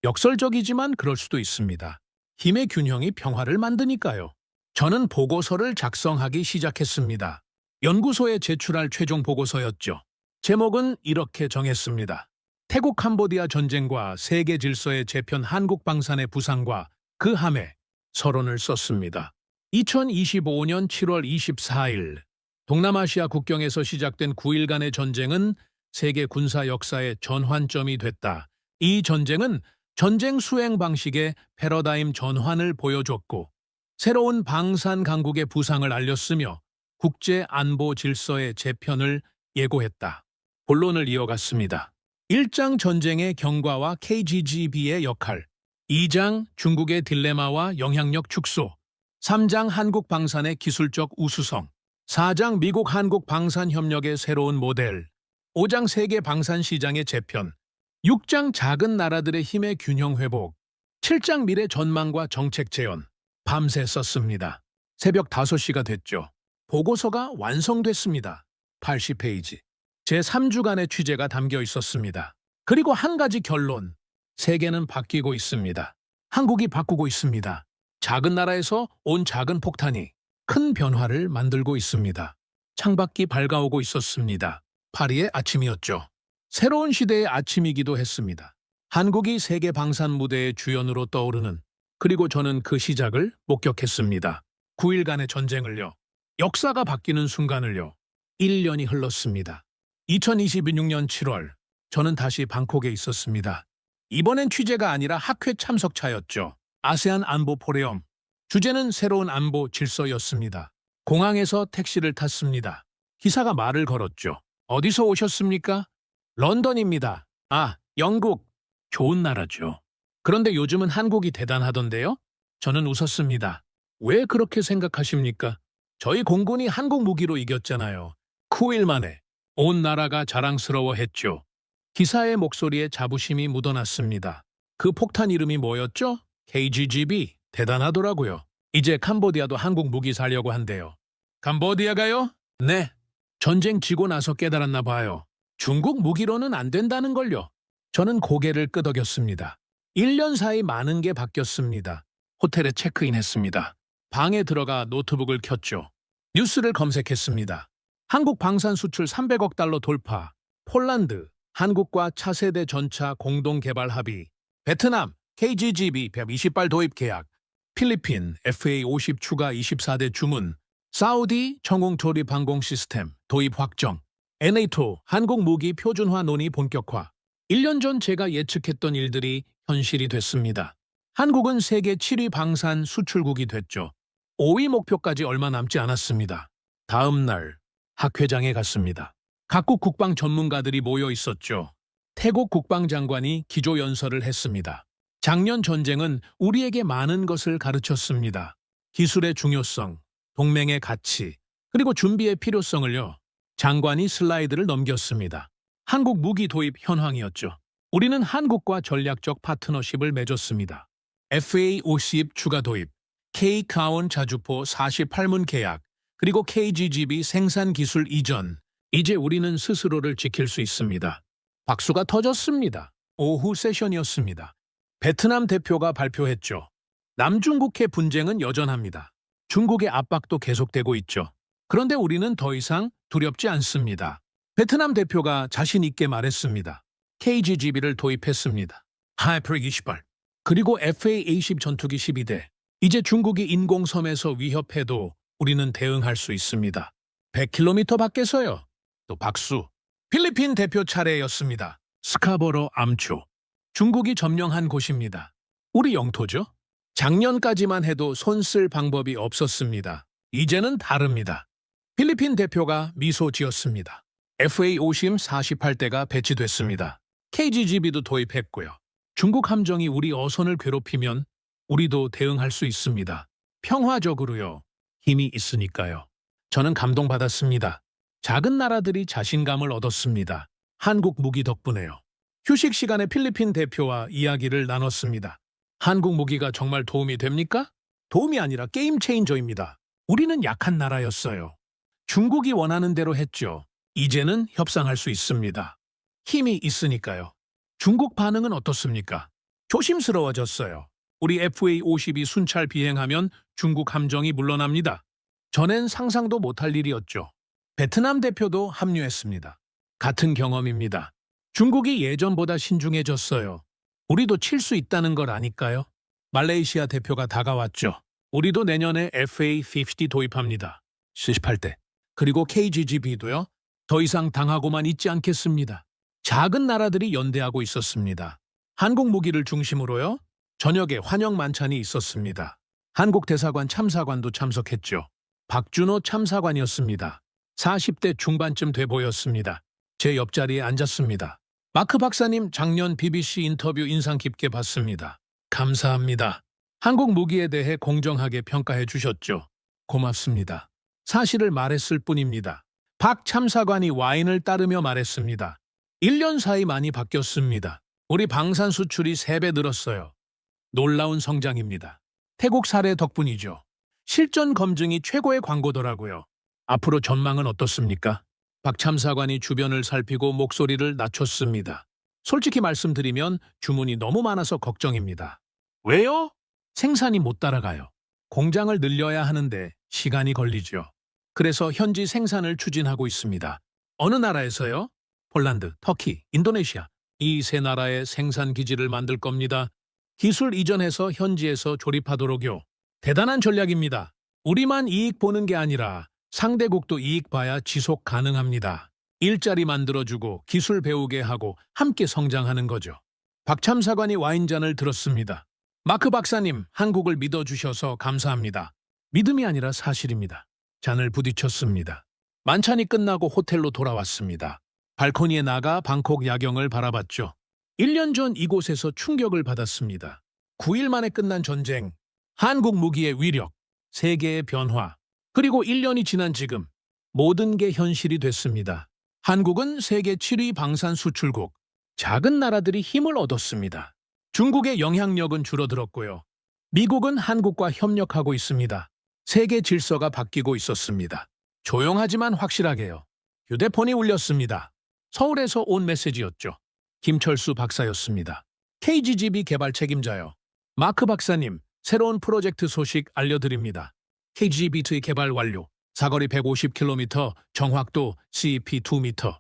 역설적이지만 그럴 수도 있습니다. 힘의 균형이 평화를 만드니까요. 저는 보고서를 작성하기 시작했습니다. 연구소에 제출할 최종 보고서였죠. 제목은 이렇게 정했습니다. 태국 캄보디아 전쟁과 세계 질서의 재편 한국 방산의 부상과 그 함에 서론을 썼습니다. 2025년 7월 24일 동남아시아 국경에서 시작된 9일간의 전쟁은 세계 군사 역사의 전환점이 됐다. 이 전쟁은 전쟁 수행 방식의 패러다임 전환을 보여줬고 새로운 방산 강국의 부상을 알렸으며 국제 안보 질서의 재편을 예고했다. 본론을 이어갔습니다. 1장 전쟁의 경과와 KGGB의 역할, 2장 중국의 딜레마와 영향력 축소, 3장 한국 방산의 기술적 우수성, 4장 미국 한국 방산 협력의 새로운 모델, 5장 세계 방산 시장의 재편, 6장 작은 나라들의 힘의 균형 회복, 7장 미래 전망과 정책 재현. 밤새 썼습니다. 새벽 5시가 됐죠. 보고서가 완성됐습니다. 80페이지. 제 3주간의 취재가 담겨 있었습니다. 그리고 한 가지 결론. 세계는 바뀌고 있습니다. 한국이 바꾸고 있습니다. 작은 나라에서 온 작은 폭탄이 큰 변화를 만들고 있습니다. 창밖이 밝아오고 있었습니다. 파리의 아침이었죠. 새로운 시대의 아침이기도 했습니다. 한국이 세계 방산 무대의 주연으로 떠오르는, 그리고 저는 그 시작을 목격했습니다. 9일간의 전쟁을요. 역사가 바뀌는 순간을요. 1년이 흘렀습니다. 2026년 7월, 저는 다시 방콕에 있었습니다. 이번엔 취재가 아니라 학회 참석차였죠. 아세안 안보 포럼. 주제는 새로운 안보 질서였습니다. 공항에서 택시를 탔습니다. 기사가 말을 걸었죠. 어디서 오셨습니까? 런던입니다. 아, 영국. 좋은 나라죠. 그런데 요즘은 한국이 대단하던데요? 저는 웃었습니다. 왜 그렇게 생각하십니까? 저희 공군이 한국 무기로 이겼잖아요. 9일 만에 온 나라가 자랑스러워했죠. 기사의 목소리에 자부심이 묻어났습니다. 그 폭탄 이름이 뭐였죠? KGGB. 대단하더라고요. 이제 캄보디아도 한국 무기 사려고 한대요. 캄보디아가요? 네. 전쟁 지고 나서 깨달았나 봐요. 중국 무기로는 안 된다는 걸요. 저는 고개를 끄덕였습니다. 1년 사이 많은 게 바뀌었습니다. 호텔에 체크인했습니다. 방에 들어가 노트북을 켰죠. 뉴스를 검색했습니다. 한국 방산 수출 300억 달러 돌파, 폴란드, 한국과 차세대 전차 공동 개발 합의, 베트남, KGGB 120발 도입 계약, 필리핀, FA50 추가 24대 주문, 사우디 정공 조립 항공 시스템 도입 확정, NATO 한국 무기 표준화 논의 본격화. 1년 전 제가 예측했던 일들이 현실이 됐습니다. 한국은 세계 7위 방산 수출국이 됐죠. 5위 목표까지 얼마 남지 않았습니다. 다음 날 학회장에 갔습니다. 각국 국방 전문가들이 모여 있었죠. 태국 국방장관이 기조연설을 했습니다. 작년 전쟁은 우리에게 많은 것을 가르쳤습니다. 기술의 중요성, 동맹의 가치, 그리고 준비의 필요성을요. 장관이 슬라이드를 넘겼습니다. 한국 무기 도입 현황이었죠. 우리는 한국과 전략적 파트너십을 맺었습니다. FA50 추가 도입, K-카온 자주포 48문 계약, 그리고 KGGB 생산 기술 이전. 이제 우리는 스스로를 지킬 수 있습니다. 박수가 터졌습니다. 오후 세션이었습니다. 베트남 대표가 발표했죠. 남중국해 분쟁은 여전합니다. 중국의 압박도 계속되고 있죠. 그런데 우리는 더 이상 두렵지 않습니다. 베트남 대표가 자신 있게 말했습니다. KGGB를 도입했습니다. 하이퍼릭 20발, 그리고 FA-20 전투기 12대. 이제 중국이 인공섬에서 위협해도 우리는 대응할 수 있습니다. 100km 밖에서요. 또 박수. 필리핀 대표 차례였습니다. 스카보로 암초. 중국이 점령한 곳입니다. 우리 영토죠? 작년까지만 해도 손쓸 방법이 없었습니다. 이제는 다릅니다. 필리핀 대표가 미소 지었습니다. FA-50 48대가 배치됐습니다. KGGB도 도입했고요. 중국 함정이 우리 어선을 괴롭히면 우리도 대응할 수 있습니다. 평화적으로요. 힘이 있으니까요. 저는 감동받았습니다. 작은 나라들이 자신감을 얻었습니다. 한국 무기 덕분에요. 휴식 시간에 필리핀 대표와 이야기를 나눴습니다. 한국 무기가 정말 도움이 됩니까? 도움이 아니라 게임 체인저입니다. 우리는 약한 나라였어요. 중국이 원하는 대로 했죠. 이제는 협상할 수 있습니다. 힘이 있으니까요. 중국 반응은 어떻습니까? 조심스러워졌어요. 우리 FA-50이 순찰 비행하면 중국 함정이 물러납니다. 전엔 상상도 못할 일이었죠. 베트남 대표도 합류했습니다. 같은 경험입니다. 중국이 예전보다 신중해졌어요. 우리도 칠 수 있다는 걸 아니까요? 말레이시아 대표가 다가왔죠. 우리도 내년에 FA-50 도입합니다. 78대. 그리고 KGGB도요. 더 이상 당하고만 있지 않겠습니다. 작은 나라들이 연대하고 있었습니다. 한국 무기를 중심으로요. 저녁에 환영 만찬이 있었습니다. 한국 대사관 참사관도 참석했죠. 박준호 참사관이었습니다. 40대 중반쯤 돼 보였습니다. 제 옆자리에 앉았습니다. 마크 박사님 작년 BBC 인터뷰 인상 깊게 봤습니다. 감사합니다. 한국 무기에 대해 공정하게 평가해 주셨죠. 고맙습니다. 사실을 말했을 뿐입니다. 박 참사관이 와인을 따르며 말했습니다. 1년 사이 많이 바뀌었습니다. 우리 방산 수출이 3배 늘었어요. 놀라운 성장입니다. 태국 사례 덕분이죠. 실전 검증이 최고의 광고더라고요. 앞으로 전망은 어떻습니까? 박 참사관이 주변을 살피고 목소리를 낮췄습니다. 솔직히 말씀드리면 주문이 너무 많아서 걱정입니다. 왜요? 생산이 못 따라가요. 공장을 늘려야 하는데 시간이 걸리죠. 그래서 현지 생산을 추진하고 있습니다. 어느 나라에서요? 폴란드, 터키, 인도네시아. 이 세 나라의 생산 기지를 만들 겁니다. 기술 이전해서 현지에서 조립하도록요. 대단한 전략입니다. 우리만 이익 보는 게 아니라 상대국도 이익 봐야 지속 가능합니다. 일자리 만들어주고 기술 배우게 하고 함께 성장하는 거죠. 박 참사관이 와인잔을 들었습니다. 마크 박사님, 한국을 믿어주셔서 감사합니다. 믿음이 아니라 사실입니다. 잔을 부딪혔습니다. 만찬이 끝나고 호텔로 돌아왔습니다. 발코니에 나가 방콕 야경을 바라봤죠. 1년 전 이곳에서 충격을 받았습니다. 9일 만에 끝난 전쟁, 한국 무기의 위력, 세계의 변화, 그리고 1년이 지난 지금 모든 게 현실이 됐습니다. 한국은 세계 7위 방산 수출국, 작은 나라들이 힘을 얻었습니다. 중국의 영향력은 줄어들었고요. 미국은 한국과 협력하고 있습니다. 세계 질서가 바뀌고 있었습니다. 조용하지만 확실하게요. 휴대폰이 울렸습니다. 서울에서 온 메시지였죠. 김철수 박사였습니다. KGGB 개발 책임자요. 마크 박사님, 새로운 프로젝트 소식 알려드립니다. KGB2 개발 완료. 사거리 150km, 정확도 CP 2m.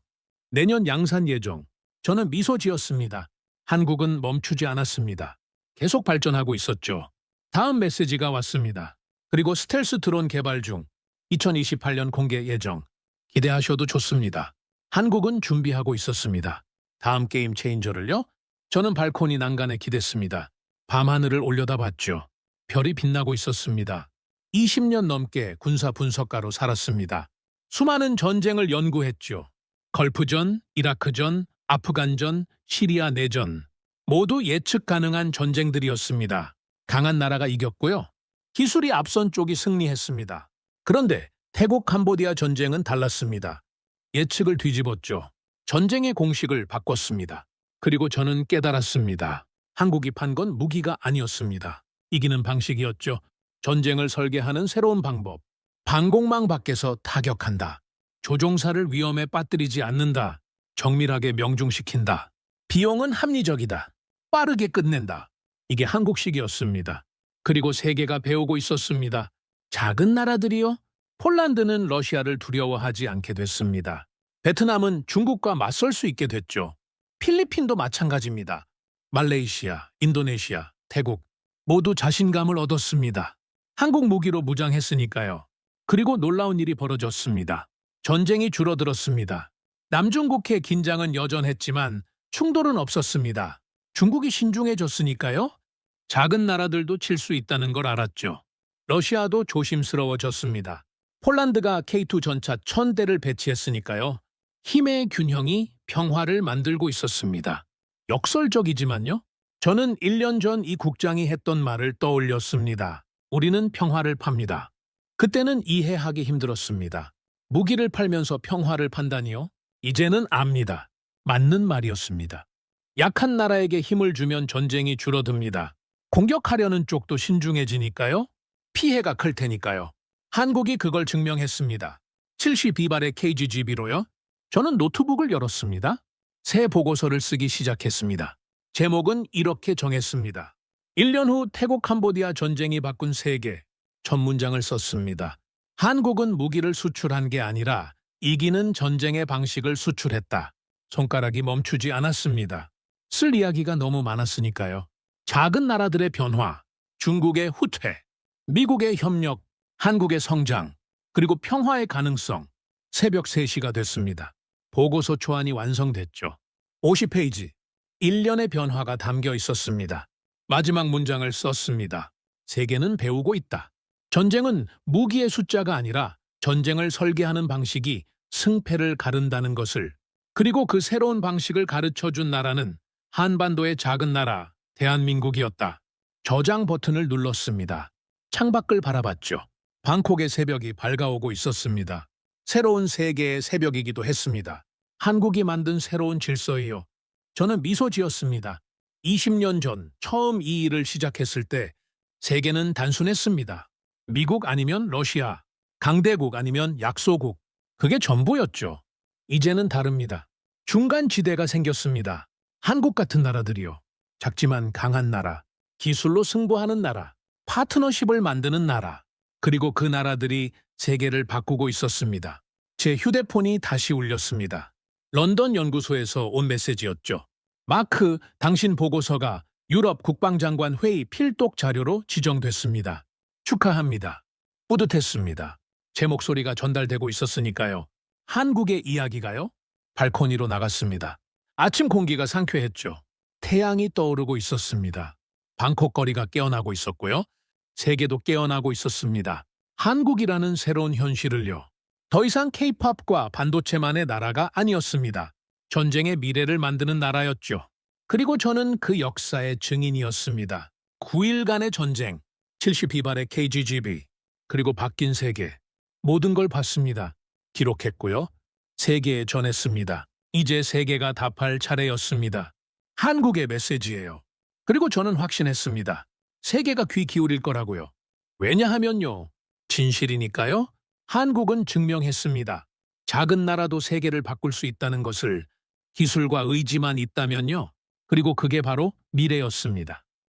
내년 양산 예정. 저는 미소 지었습니다. 한국은 멈추지 않았습니다. 계속 발전하고 있었죠. 다음 메시지가 왔습니다. 그리고 스텔스 드론 개발 중. 2028년 공개 예정. 기대하셔도 좋습니다. 한국은 준비하고 있었습니다. 다음 게임 체인저를요? 저는 발코니 난간에 기댔습니다. 밤하늘을 올려다봤죠. 별이 빛나고 있었습니다. 20년 넘게 군사 분석가로 살았습니다. 수많은 전쟁을 연구했죠. 걸프전, 이라크전, 아프간전, 시리아 내전. 모두 예측 가능한 전쟁들이었습니다. 강한 나라가 이겼고요. 기술이 앞선 쪽이 승리했습니다. 그런데 태국 캄보디아 전쟁은 달랐습니다. 예측을 뒤집었죠. 전쟁의 공식을 바꿨습니다. 그리고 저는 깨달았습니다. 한국이 판 건 무기가 아니었습니다. 이기는 방식이었죠. 전쟁을 설계하는 새로운 방법. 방공망 밖에서 타격한다. 조종사를 위험에 빠뜨리지 않는다. 정밀하게 명중시킨다. 비용은 합리적이다. 빠르게 끝낸다. 이게 한국식이었습니다. 그리고 세계가 배우고 있었습니다. 작은 나라들이요? 폴란드는 러시아를 두려워하지 않게 됐습니다. 베트남은 중국과 맞설 수 있게 됐죠. 필리핀도 마찬가지입니다. 말레이시아, 인도네시아, 태국 모두 자신감을 얻었습니다. 한국 무기로 무장했으니까요. 그리고 놀라운 일이 벌어졌습니다. 전쟁이 줄어들었습니다. 남중국해 긴장은 여전했지만 충돌은 없었습니다. 중국이 신중해졌으니까요. 작은 나라들도 칠 수 있다는 걸 알았죠. 러시아도 조심스러워졌습니다. 폴란드가 K2 전차 1000대를 배치했으니까요. 힘의 균형이 평화를 만들고 있었습니다. 역설적이지만요. 저는 1년 전 이 국장이 했던 말을 떠올렸습니다. 우리는 평화를 팝니다. 그때는 이해하기 힘들었습니다. 무기를 팔면서 평화를 판다니요? 이제는 압니다. 맞는 말이었습니다. 약한 나라에게 힘을 주면 전쟁이 줄어듭니다. 공격하려는 쪽도 신중해지니까요. 피해가 클 테니까요. 한국이 그걸 증명했습니다. 72발의 KGGB로요. 저는 노트북을 열었습니다. 새 보고서를 쓰기 시작했습니다. 제목은 이렇게 정했습니다. 1년 후 태국 캄보디아 전쟁이 바꾼 세계. 첫 문장을 썼습니다. 한국은 무기를 수출한 게 아니라 이기는 전쟁의 방식을 수출했다. 손가락이 멈추지 않았습니다. 쓸 이야기가 너무 많았으니까요. 작은 나라들의 변화, 중국의 후퇴, 미국의 협력, 한국의 성장, 그리고 평화의 가능성. 새벽 3시가 됐습니다. 보고서 초안이 완성됐죠. 50페이지. 1년의 변화가 담겨 있었습니다. 마지막 문장을 썼습니다. 세계는 배우고 있다. 전쟁은 무기의 숫자가 아니라 전쟁을 설계하는 방식이 승패를 가른다는 것을, 그리고 그 새로운 방식을 가르쳐준 나라는 한반도의 작은 나라 대한민국이었다. 저장 버튼을 눌렀습니다. 창밖을 바라봤죠. 방콕의 새벽이 밝아오고 있었습니다. 새로운 세계의 새벽이기도 했습니다. 한국이 만든 새로운 질서이요. 저는 미소 지었습니다. 20년 전 처음 이 일을 시작했을 때 세계는 단순했습니다. 미국 아니면 러시아, 강대국 아니면 약소국. 그게 전부였죠. 이제는 다릅니다. 중간 지대가 생겼습니다. 한국 같은 나라들이요. 작지만 강한 나라, 기술로 승부하는 나라, 파트너십을 만드는 나라. 그리고 그 나라들이 세계를 바꾸고 있었습니다. 제 휴대폰이 다시 울렸습니다. 런던 연구소에서 온 메시지였죠. 마크, 당신 보고서가 유럽 국방장관 회의 필독 자료로 지정됐습니다. 축하합니다. 뿌듯했습니다. 제 목소리가 전달되고 있었으니까요. 한국의 이야기가요? 발코니로 나갔습니다. 아침 공기가 상쾌했죠. 태양이 떠오르고 있었습니다. 방콕 거리가 깨어나고 있었고요. 세계도 깨어나고 있었습니다. 한국이라는 새로운 현실을요. 더 이상 K-팝과 반도체만의 나라가 아니었습니다. 전쟁의 미래를 만드는 나라였죠. 그리고 저는 그 역사의 증인이었습니다. 9일간의 전쟁, 72발의 KGGB, 그리고 바뀐 세계. 모든 걸 봤습니다. 기록했고요. 세계에 전했습니다. 이제 세계가 답할 차례였습니다. 한국의 메시지예요. 그리고 저는 확신했습니다. 세계가 귀 기울일 거라고요. 왜냐하면요. 진실이니까요. 한국은 증명했습니다. 작은 나라도 세계를 바꿀 수 있다는 것을. 기술과 의지만 있다면요. 그리고 그게 바로 미래였습니다.